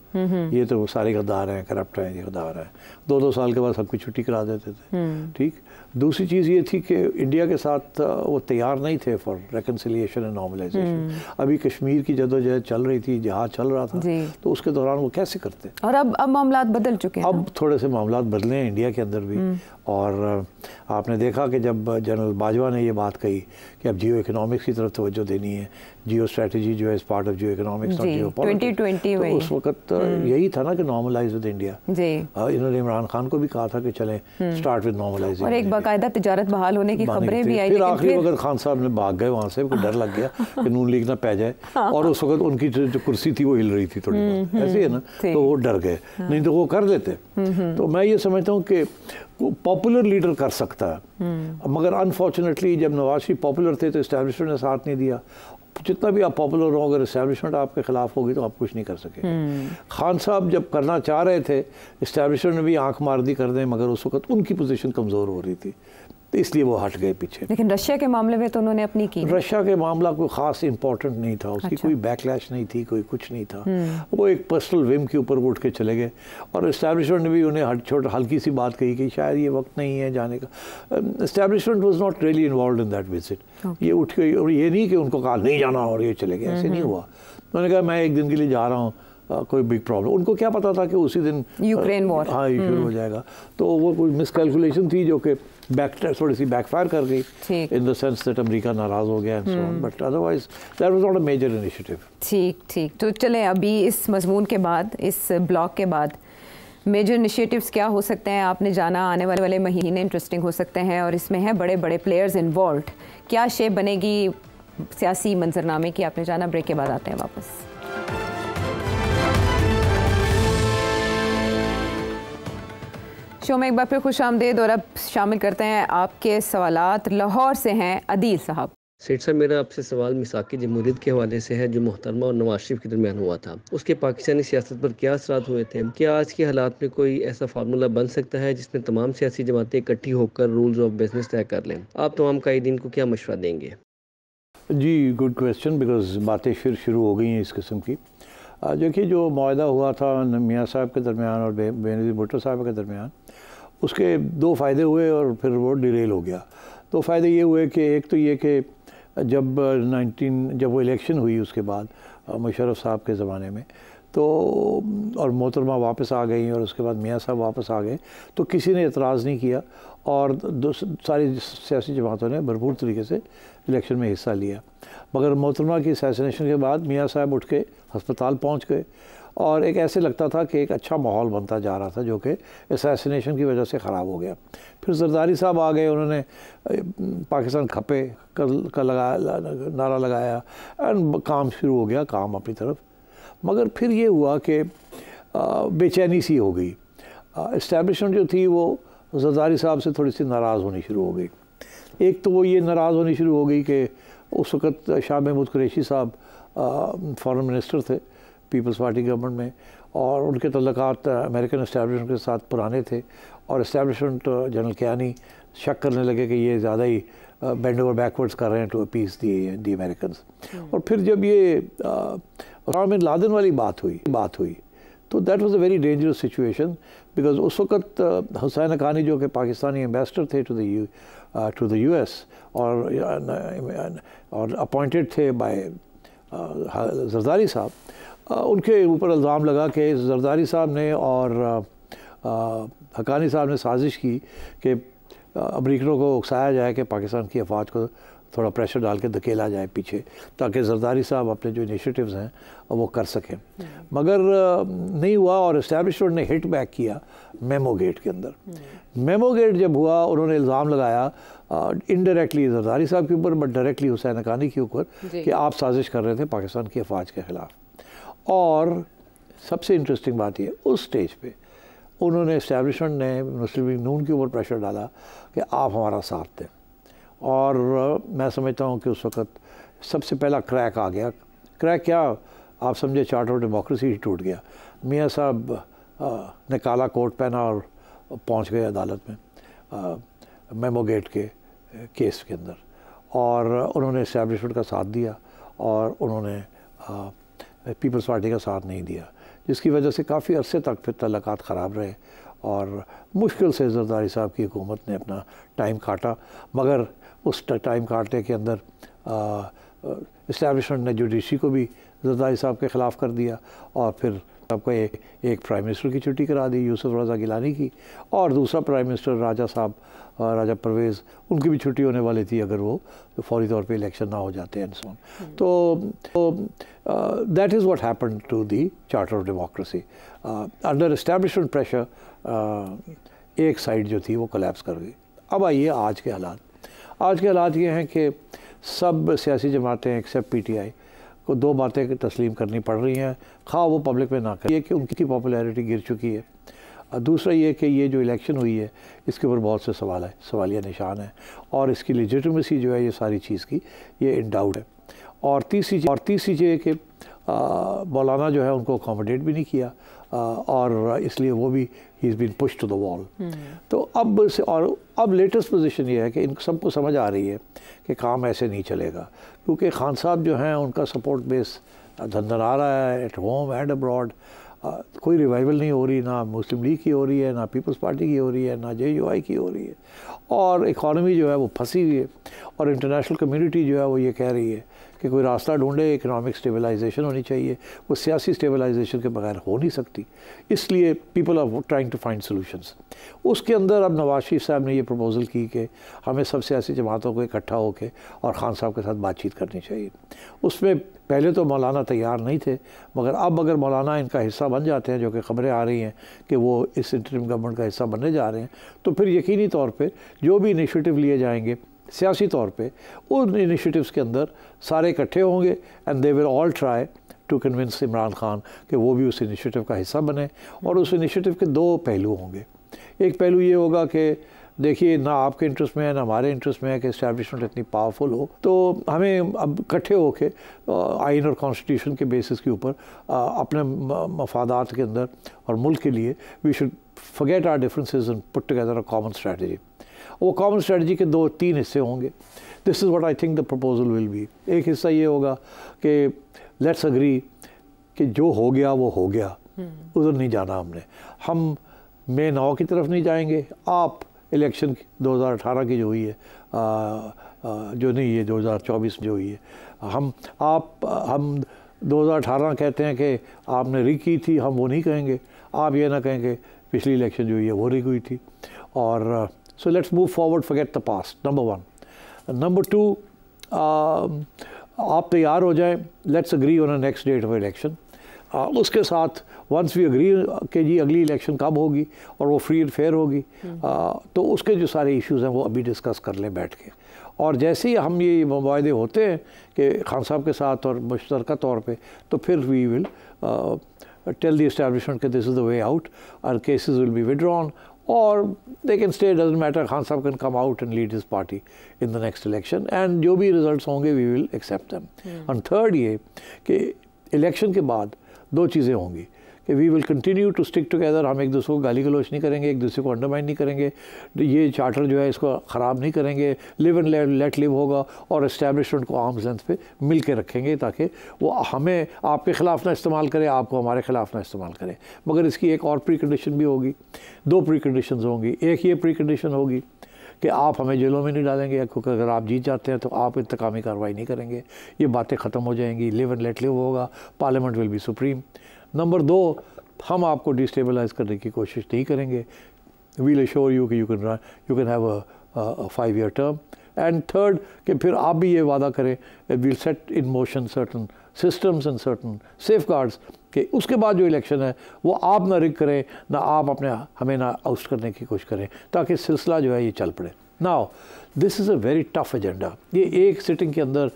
ये तो सारे गद्दार हैं, करप्ट हैं, ये गद्दार हैं, 2-2 साल के बाद सबकी छुट्टी करा देते थे, ठीक। दूसरी चीज़ ये थी कि इंडिया के साथ वो तैयार नहीं थे फॉर रेकन्सिलिएशन एंड नॉर्मलाइजेशन। अभी कश्मीर की जदोजहद चल रही थी, जहाज चल रहा था, तो उसके दौरान वो कैसे करते। और अब मामलात बदल चुके हैं, अब थोड़े से मामलात बदले हैं इंडिया के अंदर भी। और आपने देखा कि जब जनरल बाजवा ने ये बात कही कि अब जियो इकोनॉमिक्स की तरफ तवज्जो देनी है, जियो स्ट्रेटजी जो है इस पार्ट ऑफ जियो इकोनॉमिक्स और जियो पॉलिटिक्स, 2020 में उस वक्त यही था ना कि नॉर्मलाइज विद इंडिया। इन्होंने इमरान खान को भी कहा था कि चलें स्टार्ट विद नॉर्मलाइजेशन, और एक बाकायदा तिजारत बहाल होने की खबरें भी आई। फिर आखिरी वक्त खान साहब ने भाग गए वहाँ से, उनको डर लग गया कि नून लीग ना पै जाए, और उस वक्त उनकी जो कुर्सी थी वो हिल रही थी थोड़ी बहुत, ऐसे है ना, तो वो डर गए, नहीं तो वो कर देते। तो मैं ये समझता हूँ कि पॉपुलर लीडर कर सकता है, मगर अनफॉर्चुनेटली जब नवाज शरीफ पॉपुलर थे तो इस्टेब्लिशमेंट ने साथ नहीं दिया। जितना भी आप पॉपुलर हो, अगर इस्टेब्लिशमेंट आपके खिलाफ होगी तो आप कुछ नहीं कर सके। खान साहब जब करना चाह रहे थे, इस्टेब्लिशमेंट ने भी आंख मार दी कर दें, मगर उस वक्त उनकी पोजीशन कमज़ोर हो रही थी, तो इसलिए वो हट गए पीछे। लेकिन रशिया के मामले में तो उन्होंने अपनी की। रशिया के मामला कोई ख़ास इंपॉर्टेंट नहीं था, उसकी कोई बैकलैश नहीं थी, कोई कुछ नहीं था। वो एक पर्सनल विम के ऊपर उठ के चले गए, और इस्टेब्लिशमेंट ने भी उन्हें हल्की सी बात कही कि शायद ये वक्त नहीं है जाने का। Establishment was not really involved in that visit. ये उठ के, और ये नहीं कि उनको कहा नहीं जाना और ये चले गए, ऐसे नहीं हुआ। उन्होंने कहा मैं एक दिन के लिए जा रहा हूँ, कोई बिग प्रॉब्लम, उनको क्या पता था कि उसी दिन यूक्रेन वॉर शुरू हो जाएगा। तो वो कोई मिसकैलकुलेशन थी जो कि थोड़ी सी बैकफायर कर गई, in the sense that America नाराज हो गया and so on, but otherwise that was not a major initiative. ठीक। तो चले अभी इस मजमून के बाद, इस ब्लॉक के बाद मेजर इनिशिएटिव्स क्या हो सकते हैं? आपने जाना आने वाले महीने इंटरेस्टिंग हो सकते हैं, और इसमें हैं बड़े बड़े प्लेयर्स इन्वॉल्व। क्या शेप बनेगी सियासी मंजरनामे की, आपने जाना। ब्रेक के बाद आते हैं वापस। शो में एक बार फिर खुश आमदेद, और अब शामिल करते हैं आपके सवालात। लाहौर से हैं अदील साहब। सेठ साहब, मेरा आपसे सवाल मिसाकी जमहूरियत के हवाले से है, जो मोहतरमा और नवाज शरीफ के दरमियान हुआ था। उसके पाकिस्तानी सियासत पर क्या असरात हुए थे? क्या आज के हालात में कोई ऐसा फार्मूला बन सकता है जिसमें तमाम सियासी जमातें इकट्ठी होकर रूल्स ऑफ बिजनेस तय कर लें? आप तमाम कायदीन को क्या मशवरा देंगे? जी, गुड क्वेश्चन, बिकॉज बातें फिर शुरू हो गई हैं इस किस्म की। देखिए, जो मुआहदा हुआ था मियाँ साहब के दरमियान और बेनज़ीर भुट्टो साहब के दरमियान, उसके 2 फ़ायदे हुए और फिर वो डिरेल हो गया। 2 फ़ायदे ये हुए कि एक तो ये कि जब वो इलेक्शन हुई उसके बाद मुशर्रफ साहब के ज़माने में, तो और मोहतरमा वापस आ गई और उसके बाद मियाँ साहब वापस आ गए, तो किसी ने एतराज़ नहीं किया, और सारी सियासी जमातों ने भरपूर तरीके से इलेक्शन में हिस्सा लिया। मगर मोहतरमा की असैसिनेशन के बाद मियाँ साहब उठ के हस्पताल पहुँच गए, और एक ऐसे लगता था कि एक अच्छा माहौल बनता जा रहा था जो कि असैसिनेशन की वजह से ख़राब हो गया। फिर जरदारी साहब आ गए, उन्होंने पाकिस्तान खपे का नारा लगाया एंड काम शुरू हो गया, काम अपनी तरफ। मगर फिर ये हुआ कि बेचैनी सी हो गई। इस्टेब्लिशमेंट जो थी वो जरदारी साहब से थोड़ी सी नाराज़ होनी शुरू हो गई। एक तो वो ये नाराज़ होनी शुरू हो गई कि उस वक़्त शाह महमूद कुरैशी साहब फॉरेन मिनिस्टर थे पीपल्स पार्टी गवर्नमेंट में, और उनके तल्लुकात अमेरिकन इस्टेब्लिशमेंट के साथ पुराने थे, और इस्टेब्लिशमेंट जनरल कियानी शक करने लगे कि ये ज़्यादा ही बेंड ओवर बैकवर्ड्स कर रहे हैं टू अपीस दी अमेरिकन। और फिर जब ये उसामा बिन लादेन वाली बात हुई तो that was a very dangerous situation, because उस वक्त हुसैन हक्कानी जो कि पाकिस्तानी एम्बेसडर थे टू द US और अपॉइंटेड थे बाय जरदारी साहब, उनके ऊपर इल्ज़ाम लगा कि जरदारी साहब ने और हक्कानी साहब ने साजिश की कि अमरीकनों को उकसाया जाए कि पाकिस्तान की अफवाज को थोड़ा प्रेशर डाल के धकेला जाए पीछे, ताकि जरदारी साहब अपने जो इनिशिएटिव्स हैं वो कर सकें। मगर नहीं हुआ, और इस्टेब्लिशमेंट ने हिट बैक किया मेमो गेट के अंदर। मेमो गेट जब हुआ, उन्होंने इल्ज़ाम लगाया इनडायरेक्टली जरदारी साहब के ऊपर, बट डायरेक्टली हुसैन हक्कानी के ऊपर कि आप साजिश कर रहे थे पाकिस्तान की अफवाज के ख़िलाफ़। और सबसे इंटरेस्टिंग बात यह, उस स्टेज पे उन्होंने इस्टेब्लिशमेंट ने मुस्लिम लीग नून के ऊपर प्रेशर डाला कि आप हमारा साथ दें, और मैं समझता हूँ कि उस वक़्त सबसे पहला क्रैक आ गया। क्रैक क्या, आप समझे, चार्टर ऑफ डेमोक्रेसी ही टूट गया। मियाँ साहब ने काला कोट पहना और पहुँच गए अदालत में मेमो गेट के केस के अंदर, और उन्होंने इस्टेब्लिशमेंट का साथ दिया और उन्होंने पीपल्स पार्टी का साथ नहीं दिया, जिसकी वजह से काफ़ी अरसे तक फिर तल्लुकात ख़राब रहे, और मुश्किल से जरदारी साहब की हुकूमत ने अपना टाइम काटा। मगर उस टाइम काटने के अंदर इस्टेब्लिशमेंट ने जुडिशरी को भी जरदारी साहब के ख़िलाफ़ कर दिया, और फिर सबको एक प्राइम मिनिस्टर की छुट्टी करा दी, यूसुफ रज़ा गिलानी की, और दूसरा प्राइम मिनिस्टर राजा साहब, राजा परवेज़, उनकी भी छुट्टी होने वाली थी अगर वो फौरी तौर पे इलेक्शन ना हो जाते एंड सो ऑन। तो that is what happened to the charter of democracy. Under establishment pressure एक साइड जो थी वो कोलैप्स कर गई। अब आइए आज के हालात। आज के हालात ये हैं कि सब सियासी जमातें एक्सेप्ट PTI को दो बातें तस्लीम करनी पड़ रही हैं, खा वो पब्लिक में ना करें, कि उनकी पॉपुलैरिटी गिर चुकी है। दूसरा ये कि ये जो इलेक्शन हुई है इसके ऊपर बहुत से सवाल है, सवालिया निशान है, और इसकी लेजिटिमेसी जो है ये सारी चीज़ की ये इन डाउट है। और तीसरी चीज़ ये कि मौलाना जो है उनको अकोमोडेट भी नहीं किया, और इसलिए वो भी he is been push to the wall. तो अब लेटेस्ट पोजीशन ये है कि इन सबको समझ आ रही है कि काम ऐसे नहीं चलेगा, क्योंकि खान साहब जो हैं उनका सपोर्ट बेस धंधना रहा है एट होम एंड अब्रॉड। कोई रिवाइवल नहीं हो रही, ना मुस्लिम लीग की हो रही है, ना पीपल्स पार्टी की हो रही है, ना JUI की हो रही है, और इकॉनमी जो है वो फंसी हुई है, और इंटरनेशनल कम्युनिटी जो है वो ये कह रही है कि कोई रास्ता ढूंढे, इकनॉमिक स्टेबलाइजेशन होनी चाहिए, वो सियासी स्टेबलाइजेशन के बगैर हो नहीं सकती। इसलिए people are trying to find solutions. उसके अंदर अब नवाज शरीफ साहब ने ये प्रपोज़ल की कि हमें सब सियासी जमातों को इकट्ठा होकर और ख़ान साहब के साथ बातचीत करनी चाहिए। उसमें पहले तो मौलाना तैयार नहीं थे, मगर अब अगर मौलाना इनका हिस्सा बन जाते हैं, जो कि ख़बरें आ रही हैं कि वो इस इंटरिम गवर्नमेंट का हिस्सा बनने जा रहे हैं, तो फिर यकीनी तौर पे जो भी इनिशिएटिव लिए जाएंगे सियासी तौर पे, उन इनिशिएटिव्स के अंदर सारे इकट्ठे होंगे and they will all try to convince Imran Khan कि वो भी उस इनिशिएटिव का हिस्सा बने। और उस इनिशिएटिव के दो पहलू होंगे। एक पहलू ये होगा कि देखिए, ना आपके इंटरेस्ट में है ना हमारे इंटरेस्ट में है कि इस्टेब्लिशमेंट इतनी पावरफुल हो, तो हमें अब इकट्ठे होकर आइन और कॉन्स्टिट्यूशन के बेसिस के ऊपर अपने मफादात के अंदर और मुल्क के लिए we should forget our differences and put together a common strategy. वो कॉमन स्ट्रेटजी के 2-3 हिस्से होंगे। This is what I think the proposal will be. एक हिस्सा ये होगा कि लेट्स अग्री कि जो हो गया वो हो गया, उधर नहीं जाना हमने, हम May 9 की तरफ नहीं जाएंगे। आप इलेक्शन 2018 की जो हुई है, जो नहीं है 2024 जो हुई है, हम 2018 कहते हैं कि आपने रिग की थी, हम वो नहीं कहेंगे। आप ये ना कहेंगे पिछली इलेक्शन जो हुई है वो रिग हुई थी। और so let's move forward, forget the past, number 1। Number 2, आप तैयार हो जाएं, let's agree on a next date of election. उसके साथ वंस वी अग्री कि जी अगली इलेक्शन कब होगी और वो फ्री एंड फेयर होगी, तो उसके जो सारे इश्यूज़ हैं वो अभी डिस्कस कर लें बैठ के। और जैसे ही हम ये मुआहदे होते हैं कि खान साहब के साथ और मुश्तरका तौर पे, तो फिर we will tell the establishment कि this is the way out, और केसेस विल बी विड्रॉन और they can stay, doesn't matter, Khan साहब can come out and lead his party in the next election, and जो भी results होंगे we will accept them. और third ये कि election के बाद दो चीज़ें होंगी कि we will continue to stick together, हम एक दूसरे को गाली गलोच नहीं करेंगे, एक दूसरे को अंडरमाइन नहीं करेंगे, ये चार्टर जो है इसको ख़राब नहीं करेंगे, लिव एंड लेट लिव होगा, और इस्टेब्लिशमेंट को आर्म्स लेंथ पे मिल के रखेंगे ताकि वो हमें आपके ख़िलाफ़ ना इस्तेमाल करे, आपको हमारे ख़िलाफ़ ना इस्तेमाल करे। मगर इसकी एक और प्री कंडीशन भी होगी, दो प्री कंडीशन होंगी। एक ये प्री कंडीशन होगी कि आप हमें जेलों में नहीं डालेंगे, क्योंकि अगर आप जीत जाते हैं तो आप इंतकामी कार्रवाई नहीं करेंगे, ये बातें ख़त्म हो जाएंगी, लिव एंड लेट लिव होगा, parliament will be supreme. Number दो, हम आपको डिस्टेबलाइज करने की कोशिश नहीं करेंगे, वील अश्योर यू कि you can have a 5 year term. And third कि फिर आप भी ये वादा करें, we'll set in motion certain systems and certain safeguards कि उसके बाद जो इलेक्शन है वो आप ना रिग करें, ना आप अपने हमें ना आउस्ट करने की कोशिश करें, ताकि सिलसिला जो है ये चल पड़े। Now this is a very tough agenda, ये एक सिटिंग के अंदर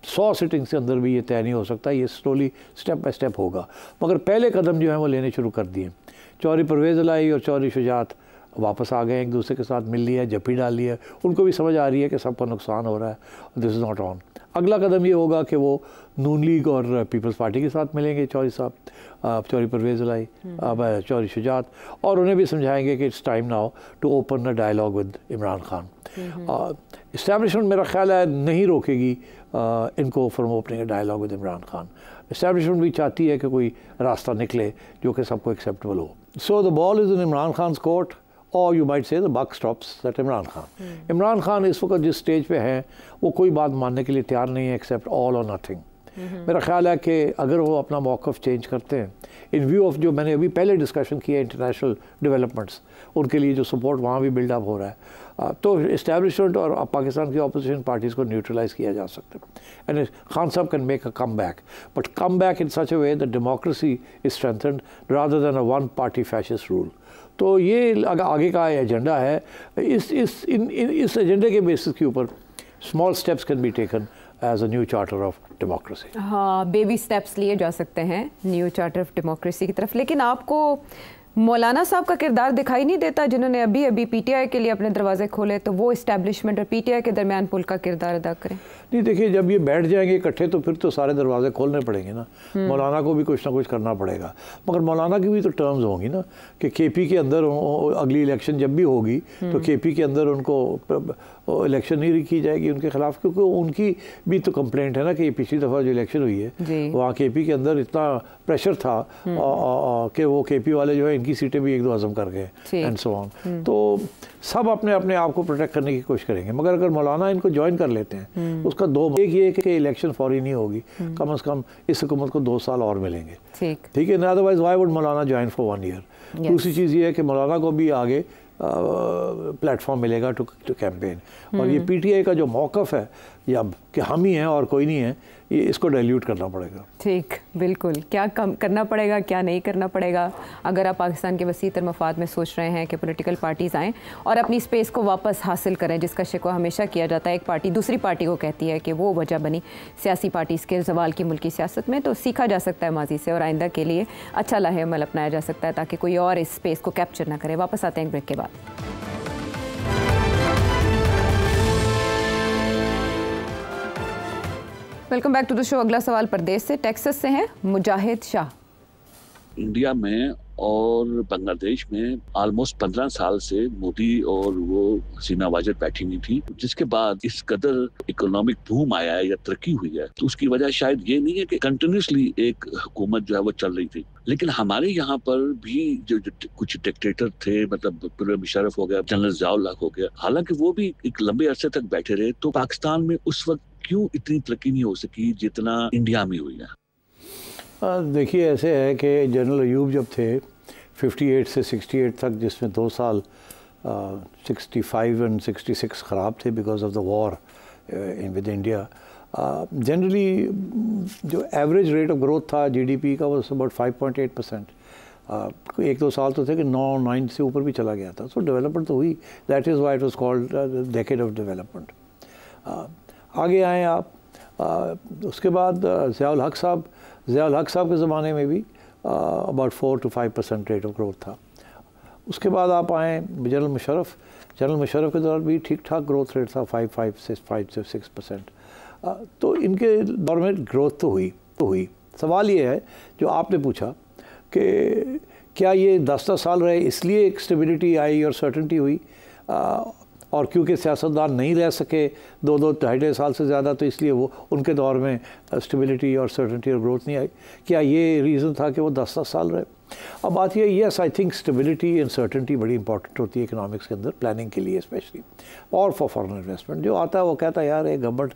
100 सिटिंग्स के अंदर भी ये तय नहीं हो सकता, ये स्लोली स्टेप बाय स्टेप होगा। मगर पहले कदम जो है वो लेने शुरू कर दिए। चौधरी परवेज़ इलाही और चौधरी शुजात वापस आ गए, एक दूसरे के साथ मिल लिया, जप्पी डाल लिया, उनको भी समझ आ रही है कि सबका नुकसान हो रहा है, दिस इज़ नॉट ऑन। अगला कदम ये होगा कि वो नून लीग और पीपल्स पार्टी के साथ मिलेंगे, चौधरी साहब, चौधरी परवेज़ इलाही, चौधरी शुजात, और उन्हें भी समझाएंगे कि it's time now to open a dialogue with Imran Khan. Establishment मेरा ख्याल है नहीं रोकेगी इनको from opening a dialogue with Imran Khan. Establishment भी चाहती है कि कोई रास्ता निकले जो कि सबको एक्सेप्टेबल हो। So the ball is in Imran Khan court, और you might say the buck stops at Imran Khan. Imran Khan इस वक्त जिस स्टेज पे हैं वो कोई बात मानने के लिए तैयार नहीं है एक्सेप्ट ऑल और नथिंग। मेरा ख्याल है कि अगर वो अपना मौक़िफ़ चेंज करते हैं इन व्यू ऑफ जो मैंने अभी पहले डिस्कशन किया इंटरनेशनल डेवलपमेंट्स, उनके लिए जो सपोर्ट वहाँ भी बिल्डअप हो रहा है, तो इस्टेब्लिशमेंट और पाकिस्तान की अपोजिशन पार्टीज़ को न्यूट्रलाइज़ किया जा सकता है। एंड खान साहब can make a come back, but come back in such a way that democracy is strengthened rather than a one party fascist rule. तो ये आगे का एजेंडा है। इस एजेंडे के बेसिस के ऊपर small steps can be taken as a new charter of democracy. हाँ, बेबी स्टेप्स लिए जा सकते हैं न्यू चार्टर ऑफ डेमोक्रेसी की तरफ। लेकिन आपको मौलाना साहब का किरदार दिखाई नहीं देता, जिन्होंने अभी अभी पीटीआई के लिए अपने दरवाजे खोले, तो वो इस्टेब्लिशमेंट और पीटीआई के दरमियान पुल का किरदार अदा करें? नहीं, देखिए जब ये बैठ जाएंगे इकट्ठे तो फिर तो सारे दरवाजे खोलने पड़ेंगे ना, मौलाना को भी कुछ ना कुछ करना पड़ेगा। मगर मौलाना की भी तो टर्म्स होंगी ना कि केपी के अंदर अगली इलेक्शन जब भी होगी तो केपी के अंदर उनको इलेक्शन नहीं रखी जाएगी उनके खिलाफ, क्योंकि उनकी भी तो कंप्लेंट है ना कि पिछली दफ़ा जो इलेक्शन हुई है वहाँ केपी के अंदर इतना प्रेशर था कि वो केपी वाले जो है इनकी सीटें भी 1-2 हज़म कर गए एंड सो ऑन। तो सब अपने अपने आप को प्रोटेक्ट करने की कोशिश करेंगे। मगर अगर मौलाना इनको ज्वाइन कर लेते हैं उसका एक ये है कि इलेक्शन फौरी नहीं होगी, कम से कम इस हुकूमत को 2 साल और मिलेंगे, ठीक है ना, otherwise why would Maulana join for 1 year। दूसरी चीज़ ये है कि मौलाना को भी आगे प्लेटफॉर्म मिलेगा टू कैंपेन, और ये पीटीआई का जो मौक़िफ़ है या कि हम ही हैं और कोई नहीं है, ये इसको डाइल्यूट करना पड़ेगा। ठीक, बिल्कुल। क्या कम करना पड़ेगा, क्या नहीं करना पड़ेगा? अगर आप पाकिस्तान के वसीतर मफाद में सोच रहे हैं कि पॉलिटिकल पार्टीज़ आएँ और अपनी स्पेस को वापस हासिल करें, जिसका शिकवा हमेशा किया जाता है, एक पार्टी दूसरी पार्टी को कहती है कि वो वजह बनी सियासी पार्टीज़ के ज़वाल की मुल्की सियासत में, तो सीखा जा सकता है माजी से और आइंदा के लिए अच्छा लाहेअमल अपनाया जा सकता है ताकि कोई और इस स्पेस को कैप्चर ना करे। वापस आते हैं ब्रेक के बाद। Welcome back to the show. अगला सवाल प्रदेश से, टेक्सास से हैं मुजाहिद शाह। इंडिया में और बांग्लादेश में ऑलमोस्ट 15 साल से मोदी और वो हसीना वाजिद बैठी हुई थी, जिसके बाद इस कदर इकोनॉमिक बूम आया है या तरक्की हुई है, तो उसकी वजह शायद ये नहीं है कि कंटिन्यूसली एक हुकूमत जो है वो चल रही थी, लेकिन हमारे यहाँ पर भी जो कुछ डिक्टेटर थे, मतलब परवेज मुशर्रफ हो गया, जनरल ज़िया-उल-हक हो गया, हालांकि वो भी एक लंबे अरसे तक बैठे रहे, तो पाकिस्तान में उस वक्त क्यों इतनी तरक्की नहीं हो सकी जितना इंडिया में हुई है? देखिए ऐसे है कि जनरल अयूब जब थे 58 से 68 तक, जिसमें 2 साल 65 एंड 66 ख़राब थे because of the war with India, generally जो एवरेज रेट ऑफ ग्रोथ था जीडीपी का वो अबाउट 5.8%। एक दो साल तो थे कि 9 से ऊपर भी चला गया था। सो डेवलपमेंट तो हुई, that is why it was called decade of development. आगे आए आप, उसके बाद ज़ियाउल हक साहब के ज़माने में भी about 4 to 5% rate of growth था। उसके बाद आप आए जनरल मुशर्रफ के दौरान भी ठीक ठाक ग्रोथ रेट था, 5 से 6%। तो इनके दौर में ग्रोथ तो हुई। सवाल ये है जो आपने पूछा कि क्या ये 10 साल रहे इसलिए एक स्टेबिलिटी आई और सर्टेनिटी हुई, और क्योंकि सियासतदान नहीं रह सके 2-2-2.5 साल से ज़्यादा, तो इसलिए वो उनके दौर में स्टेबिलिटी और सर्टेनिटी और ग्रोथ नहीं आई। क्या ये रीज़न था कि वो 10 साल रहे? अब बात ये, yes I think stability and certainty बड़ी इंपॉर्टेंट होती है इकोनॉमिक्स के अंदर, प्लानिंग के लिए स्पेशली, और फॉर फॉरेन इन्वेस्टमेंट। जो आता है वो कहता है यार ये गवर्नमेंट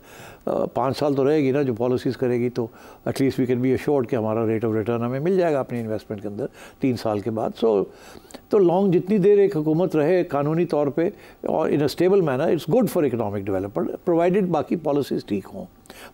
5 साल तो रहेगी ना, जो पॉलिसीज़ करेगी, तो at least we can be assured कि हमारा रेट ऑफ रिटर्न हमें मिल जाएगा अपनी इन्वेस्टमेंट के अंदर 3 साल के बाद। तो लॉन्ग जितनी देर एक हुकूमत रहे कानूनी तौर पे और in a stable manner, it's good for economic development provided बाकी पॉलिसीज़ ठीक हों।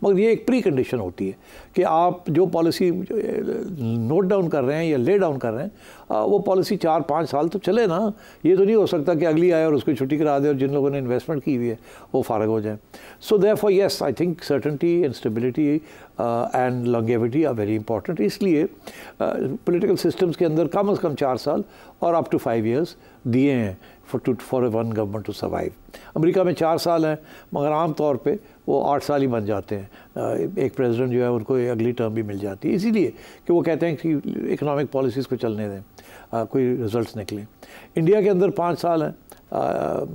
मगर ये एक प्री कंडीशन होती है कि आप जो पॉलिसी नोट डाउन कर रहे हैं या ले डाउन कर रहे हैं, वो पॉलिसी 4-5 साल तो चले ना। ये तो नहीं हो सकता कि अगली आए और उसको छुट्टी करा दे और जिन लोगों ने इन्वेस्टमेंट की हुई है वो फारग हो जाए। So therefore yes I think certainty and stability and longevity are very important. इसलिए पॉलिटिकल सिस्टम्स के अंदर कम से कम 4 साल और अप टू 5 years दिए हैं for one government to survive. America में 4 साल हैं, मगर आम तौर पे वो 8 साल ही बन जाते हैं। एक प्रेसिडेंट जो है उनको अगली टर्म भी मिल जाती है, इसीलिए कि वो कहते हैं कि इकोनॉमिक पॉलिसीज़ को चलने दें, कोई रिजल्ट्स निकलें। इंडिया के अंदर 5 साल हैं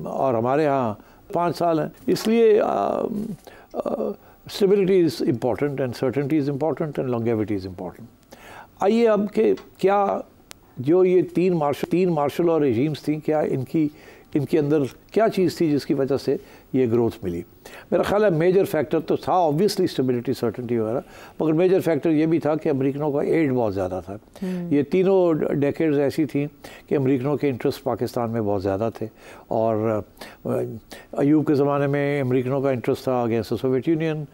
और हमारे यहाँ 5 साल हैं, इसलिए stability is important and certainty is important and longevity is important. आइए अब कि क्या जो ये तीन मार्शल और रेजीम्स थी, क्या इनके अंदर क्या चीज़ थी जिसकी वजह से ये ग्रोथ मिली? मेरा ख्याल है मेजर फैक्टर तो था ऑब्वियसली स्टेबिलिटी, सर्टेनिटी वगैरह, मगर मेजर फैक्टर ये भी था कि अमेरिकनों का एड बहुत ज़्यादा था। ये तीनों डेकेड्स ऐसी थी कि अमेरिकनों के इंटरेस्ट पाकिस्तान में बहुत ज़्यादा थे, और अयूब के ज़माने में अमेरिकनों का इंटरेस्ट था against the Soviet Union,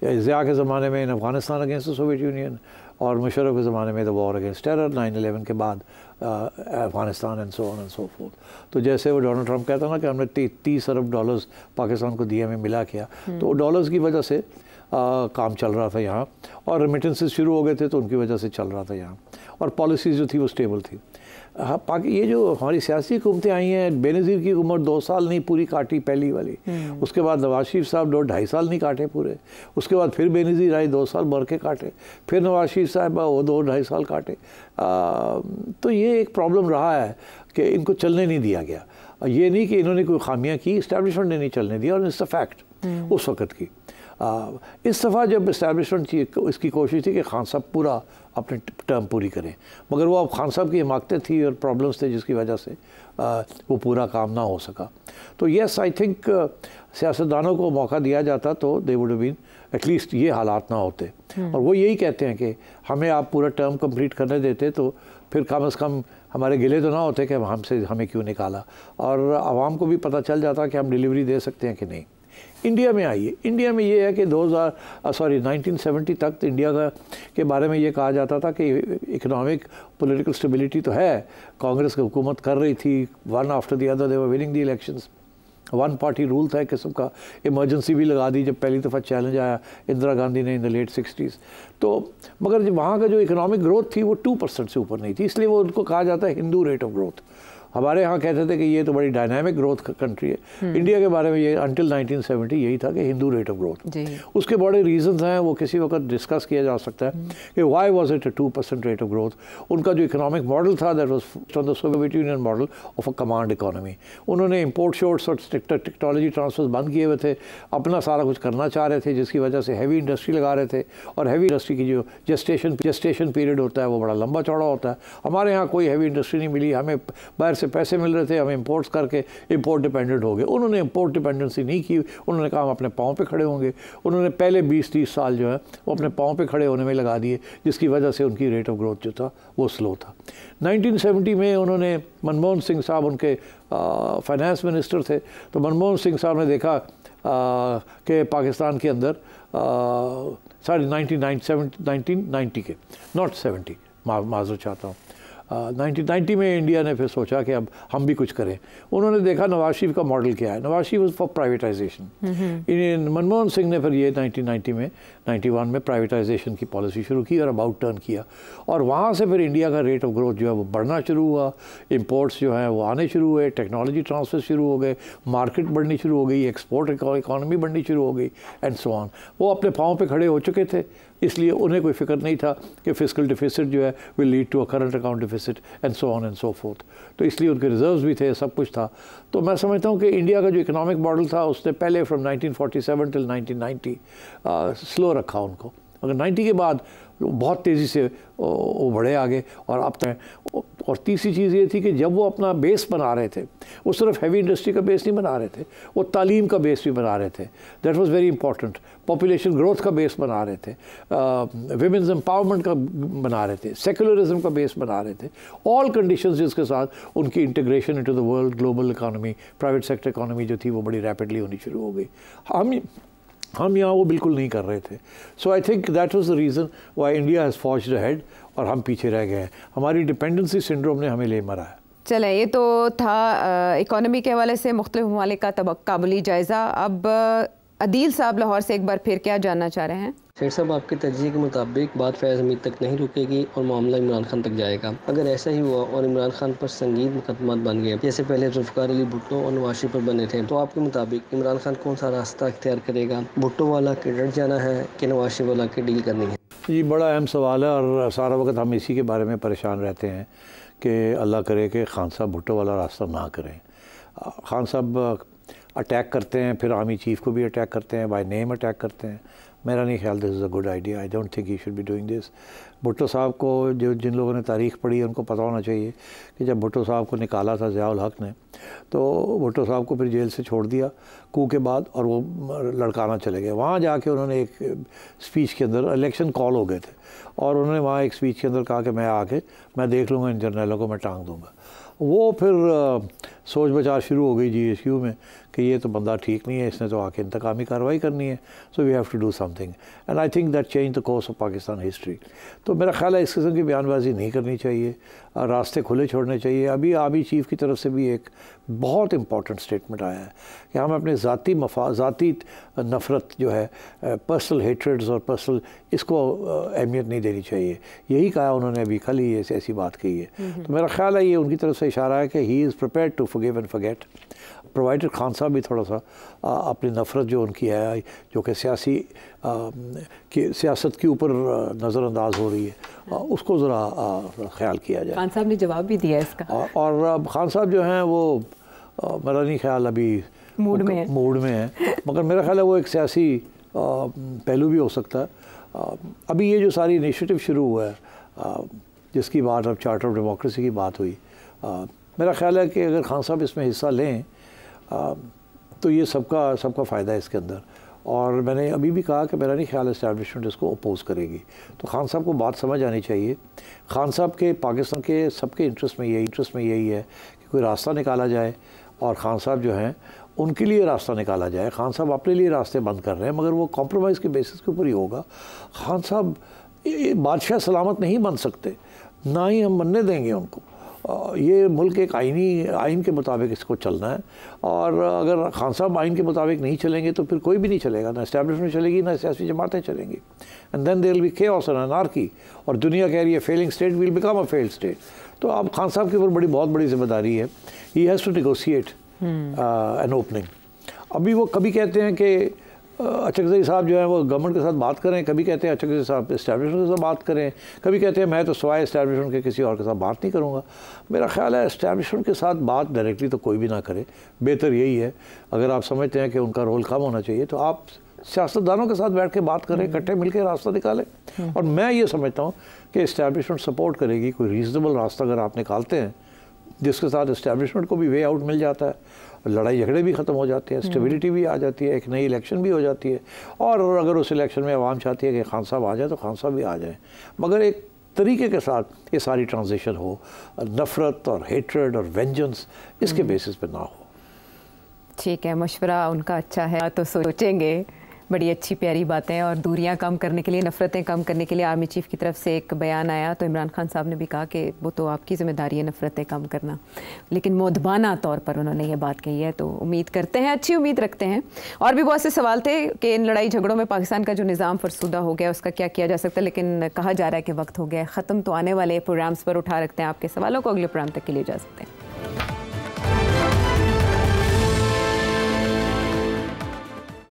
Zia के ज़माने में in Afghanistan against the Soviet Union, और मुशर्रफ के ज़माने में द वॉर अगेंस्ट टेरर 9/11 के बाद Afghanistan and so on and so forth. तो जैसे वो डोनाल्ड ट्रंप कहता ना कि हमने 30 अरब डॉलर्स पाकिस्तान को दिए, हमें मिला क्या, तो डॉलर्स की वजह से काम चल रहा था यहाँ, और रेमिटेंसेस शुरू हो गए थे तो उनकी वजह से चल रहा था यहाँ, और पॉलिसीज़ जो थी वो स्टेबल थी। ये जो हमारी सियासी हुकूमतें आई हैं, बेनज़ीर की उम्र 2 साल नहीं पूरी काटी पहली वाली, उसके बाद नवाज शरीफ साहब 2-2.5 साल नहीं काटे पूरे, उसके बाद फिर बेनज़ीर आई 2 साल भर के काटे, फिर नवाज शरीफ साहब वो 2-2.5 साल काटे। तो ये एक प्रॉब्लम रहा है कि इनको चलने नहीं दिया गया। ये नहीं कि इन्होंने कोई खामियाँ की, इस्टेब्लिशमेंट ने नहीं चलने दिया, और इट्स अ फैक्ट उस वक़्त की। इस दफ़ा जब इस्टेब्लिशमेंट की इसकी कोशिश थी कि खान साहब पूरा अपनी टर्म पूरी करें, मगर वो अब खान साहब की हिमाकतें थी और प्रॉब्लम्स थे जिसकी वजह से वो पूरा काम ना हो सका। तो येस आई थिंक सियासतदानों को मौका दिया जाता तो they would have been at least ये हालात ना होते, और वो यही कहते हैं कि हमें आप पूरा टर्म कंप्लीट करने देते तो फिर कम से कम हमारे गिले तो ना होते कि हमें क्यों निकाला, और आवाम को भी पता चल जाता कि हम डिलीवरी दे सकते हैं कि नहीं। इंडिया में आइए, इंडिया में ये है कि 1970 तक तो इंडिया के बारे में ये कहा जाता था कि इकोनॉमिक पॉलिटिकल स्टेबिलिटी तो है, कांग्रेस की हुकूमत कर रही थी, one after the other they were winning the elections, 1 party rule था एक किस्म का। इमरजेंसी भी लगा दी जब पहली दफ़ा चैलेंज आया इंदिरा गांधी ने इन द लेट 60s। तो मगर जब वहाँ का जो इकोनॉमिक ग्रोथ थी वो 2% से ऊपर नहीं थी, इसलिए वो उनको कहा जाता है हिंदू रेट ऑफ ग्रोथ। हमारे यहाँ कहते थे कि ये तो बड़ी डायनामिक ग्रोथ कंट्री है। इंडिया के बारे में ये अंटिल 1970 यही था कि हिंदू रेट ऑफ ग्रोथ। उसके बड़े रीजंस हैं, वो किसी वक्त डिस्कस किया जा सकता है कि why was it 2% rate of growth. उनका जो इकोनॉमिक मॉडल था that was from the Soviet union model of a command economy. उन्होंने इम्पोर्ट शोर्ट्स और टेक्नोलॉजी ट्रांसफर्स बंद किए हुए थे, अपना सारा कुछ करना चाह रहे थे, जिसकी वजह से हैवी इंडस्ट्री लगा रहे थे, और हैवी इंडस्ट्री की जो जेस्टेशन पीरियड होता है वो बड़ा लंबा चौड़ा होता है। हमारे यहाँ कोई हैवी इंडस्ट्री नहीं मिली, हमें बाहर से से पैसे मिल रहे थे, हम इंपोर्ट्स करके इंपोर्ट डिपेंडेंट हो गए। उन्होंने इंपोर्ट डिपेंडेंसी नहीं की, उन्होंने कहा हम अपने पाँव पे खड़े होंगे। उन्होंने पहले 20-30 साल जो है वो अपने पाँव पे खड़े होने में लगा दिए, जिसकी वजह से उनकी रेट ऑफ ग्रोथ जो था वो स्लो था। 1970 में उन्होंने, मनमोहन सिंह साहब उनके फाइनेंस मिनिस्टर थे, तो मनमोहन सिंह साहब ने देखा कि पाकिस्तान के अंदर 1990 के, नॉट 70, माजूर चाहता हूँ, 1990 में इंडिया ने फिर सोचा कि अब हम भी कुछ करें। उन्होंने देखा नवाज शरीफ का मॉडल क्या है, नवाज शरीफ फॉर प्राइवेटाइजेशन। मनमोहन सिंह ने फिर ये 1990 में 91 में प्राइवेटाइजेशन की पॉलिसी शुरू की और अबाउट टर्न किया, और वहाँ से फिर इंडिया का रेट ऑफ ग्रोथ जो है वो बढ़ना शुरू हुआ, इंपोर्ट्स जो हैं वो आने शुरू हुए, टेक्नोलॉजी ट्रांसफर शुरू हो गए, मार्केट बढ़नी शुरू हो गई, एक्सपोर्ट इकॉनमी बढ़नी शुरू हो गई एंड सो ऑन। वो अपने पाँव पे खड़े हो चुके थे, इसलिए उन्हें कोई फिक्र नहीं था कि फिस्कल डिफिसिट जो है will lead to a current account deficit and so on and so forth. तो इसलिए उनके रिजर्व्स भी थे, सब कुछ था। तो मैं समझता हूँ कि इंडिया का जो इकोनॉमिक मॉडल था उसने पहले फ्रॉम 1947 टिल 1990 स्लो रखा उनको, मगर 90 के बाद बहुत तेज़ी से वो बढ़े आगे। और अब तक, और तीसरी चीज़ ये थी कि जब वो अपना बेस बना रहे थे, वो सिर्फ हैवी इंडस्ट्री का बेस नहीं बना रहे थे, वो तालीम का बेस भी बना रहे थे, that was very important. Population growth का बेस बना रहे थे, विमेंस एम्पावरमेंट का बना रहे थे, सेकुलरिज्म का बेस बना रहे थे, ऑल कंडीशंस जिसके साथ उनकी integration into the world global economy, private sector economy जो थी वो बड़ी रैपिडली होनी शुरू हो गई। हम यहाँ वो बिल्कुल नहीं कर रहे थे। So I think that was the reason why India has forged ahead और हम पीछे रह गए हैं। हमारी डिपेंडेंसी सिंड्रोम ने हमें ले मरा है। चले, ये तो था इकोनॉमी के हवाले से मुख्तलिफ ममालिक का काबुली जायज़ा। अब अदील साहब लाहौर से एक बार फिर क्या जानना चाह रहे हैं? शेर साहब, आपके तर्जीह के मुताबिक बात फैज़ हमीद तक नहीं रुकेगी और मामला इमरान खान तक जाएगा। अगर ऐसा ही हुआ और इमरान खान पर संगीन मुकदमात बन गए, जैसे पहले जुल्फ़िकार अली भुट्टो और नवाज शरीफ पर बने थे, तो आपके मुताबिक इमरान खान कौन सा रास्ता इख्तियार करेगा? भुट्टो वाला के डट जाना है कि नवाज शरीफ वाला के डील करनी है? ये बड़ा अहम सवाल है और सारा वक्त हम इसी के बारे में परेशान रहते हैं कि अल्लाह करे कि खान साहब भुट्टो वाला रास्ता ना करें। खान साहब अटैक करते हैं, फिर आर्मी चीफ़ को भी अटैक करते हैं, बाय नेम अटैक करते हैं। मेरा नहीं ख्याल this is a good idea. I don't think he should be doing this. Bhutto साहब को, जो जिन लोगों ने तारीख़ पढ़ी है उनको पता होना चाहिए कि जब भुट्टो साहब को निकाला था ज़िया उल हक ने, तो भुट्टो साहब को फिर जेल से छोड़ दिया कू के बाद, और वो लड़काना चले गए। वहाँ जाके उन्होंने एक स्पीच के अंदर, इलेक्शन कॉल हो गए थे, और उन्होंने वहाँ एक स्पीच के अंदर कहा कि मैं देख लूँगा इन जर्नैलों को, मैं टांग दूँगा। वो फिर सोच बचार शुरू हो गई GSU में कि ये तो बंदा ठीक नहीं है, इसने तो आके इंतकामी कार्रवाई करनी है, so we have to do something, and I think that change the course of Pakistan history. तो मेरा ख्याल है इस किस्म की बयानबाजी नहीं करनी चाहिए, रास्ते खुले छोड़ने चाहिए। अभी आर्मी चीफ़ की तरफ से भी एक बहुत इंपॉर्टेंट स्टेटमेंट आया है कि हम अपने ज़ाती नफ़रत जो है, पर्सनल हेट्रेड्स और पर्सनल, इसको अहमियत नहीं देनी चाहिए। यही कहा उन्होंने अभी कल ही ऐसी बात कही है। तो मेरा ख्याल है ये उनकी तरफ से इशारा है कि he is prepared to forgive and forget, provided Khan साहब भी थोड़ा सा अपनी नफ़रत जो उनकी है, जो कि सियासत के ऊपर नज़रअंदाज हो रही है, उसको ज़रा ख्याल किया जाए। खान साहब ने जवाब भी दिया इसका, और अब खान साहब जो हैं वो मेरा नहीं ख्याल अभी मूड में है, मगर मेरा ख्याल है वो एक सियासी पहलू भी हो सकता है। अभी ये जो सारी इनिशिएटिव शुरू हुआ है, जिसकी बात अब चार्टर ऑफ डेमोक्रेसी की बात हुई, मेरा ख्याल है कि अगर खान साहब इसमें हिस्सा लें तो ये सबका फ़ायदा है इसके अंदर। और मैंने अभी भी कहा कि मेरा नहीं ख्याल इस्टेब्लिशमेंट इसको अपोज़ करेगी। तो खान साहब को बात समझ आनी चाहिए। खान साहब के, पाकिस्तान के सबके इंटरेस्ट में यही है कि कोई रास्ता निकाला जाए, और खान साहब जो हैं उनके लिए रास्ता निकाला जाए। खान साहब अपने लिए रास्ते बंद कर रहे हैं, मगर वो कॉम्प्रोमाइज़ के बेसिस के ऊपर ही होगा। खान साहब बादशाह सलामत नहीं बन सकते, ना ही हम बनने देंगे उनको। ये मुल्क एक आइन के मुताबिक इसको चलना है, और अगर खान साहब आइन के मुताबिक नहीं चलेंगे तो फिर कोई भी नहीं चलेगा, ना इस्टेब्लिशमेंट चलेगी, ना सियासी जमातें चलेंगी, and then there will be chaos and anarchy. और दुनिया कह रही है failing state will become a failed state. तो अब खान साहब के ऊपर बहुत बड़ी जिम्मेदारी है। He has to negotiate an opening. अभी वो कभी कहते हैं कि अचकज़ई साहब जो है वो गवर्नमेंट के साथ बात करें, कभी कहते हैं अचकज़ई साहब इस्टेब्लिशमेंट के साथ बात करें, कभी कहते हैं मैं तो सिवाय इस्टेब्लिशमेंट के किसी और के साथ बात नहीं करूँगा। मेरा ख्याल है इस्टेब्लिशमेंट के साथ बात डायरेक्टली तो कोई भी ना करे, बेहतर यही है। अगर आप समझते हैं कि उनका रोल कम होना चाहिए तो आप सियासतदानों के साथ बैठ के बात करें, इकट्ठे मिलकर रास्ता निकालें। और मैं ये समझता हूँ कि इस्टेब्लिशमेंट सपोर्ट करेगी। कोई रीज़नेबल रास्ता अगर आप निकालते हैं जिसके साथ इस्टेब्लिशमेंट को भी वे आउट मिल जाता है, लड़ाई झगड़े भी ख़त्म हो जाते हैं, स्टेबिलिटी भी आ जाती है, एक नई इलेक्शन भी हो जाती है। और अगर उस इलेक्शन में आवाम चाहती है कि खान साहब आ जाए तो खान साहब भी आ जाए, मगर एक तरीके के साथ ये सारी ट्रांजिशन हो, नफ़रत और हेट्रेड और वेंजेंस इसके बेसिस पे ना हो। ठीक है, मशवरा उनका अच्छा है तो सोचेंगे। बड़ी अच्छी प्यारी बातें। और दूरियां कम करने के लिए, नफ़रतें कम करने के लिए आर्मी चीफ़ की तरफ से एक बयान आया तो इमरान खान साहब ने भी कहा कि वो तो आपकी ज़िम्मेदारी है नफ़रतें कम करना, लेकिन मोदबाना तौर पर उन्होंने ये बात कही है। तो उम्मीद करते हैं, अच्छी उम्मीद रखते हैं। और भी बहुत से सवाल थे कि इन लड़ाई झगड़ों में पाकिस्तान का जो निज़ाम फरसुदा हो गया उसका क्या किया जा सकता है, लेकिन कहा जा रहा है कि वक्त हो गया ख़त्म। तो आने वाले प्रोग्राम्स पर उठा रखते हैं आपके सवालों को, अगले प्रोग्राम तक के लिए जा सकते हैं।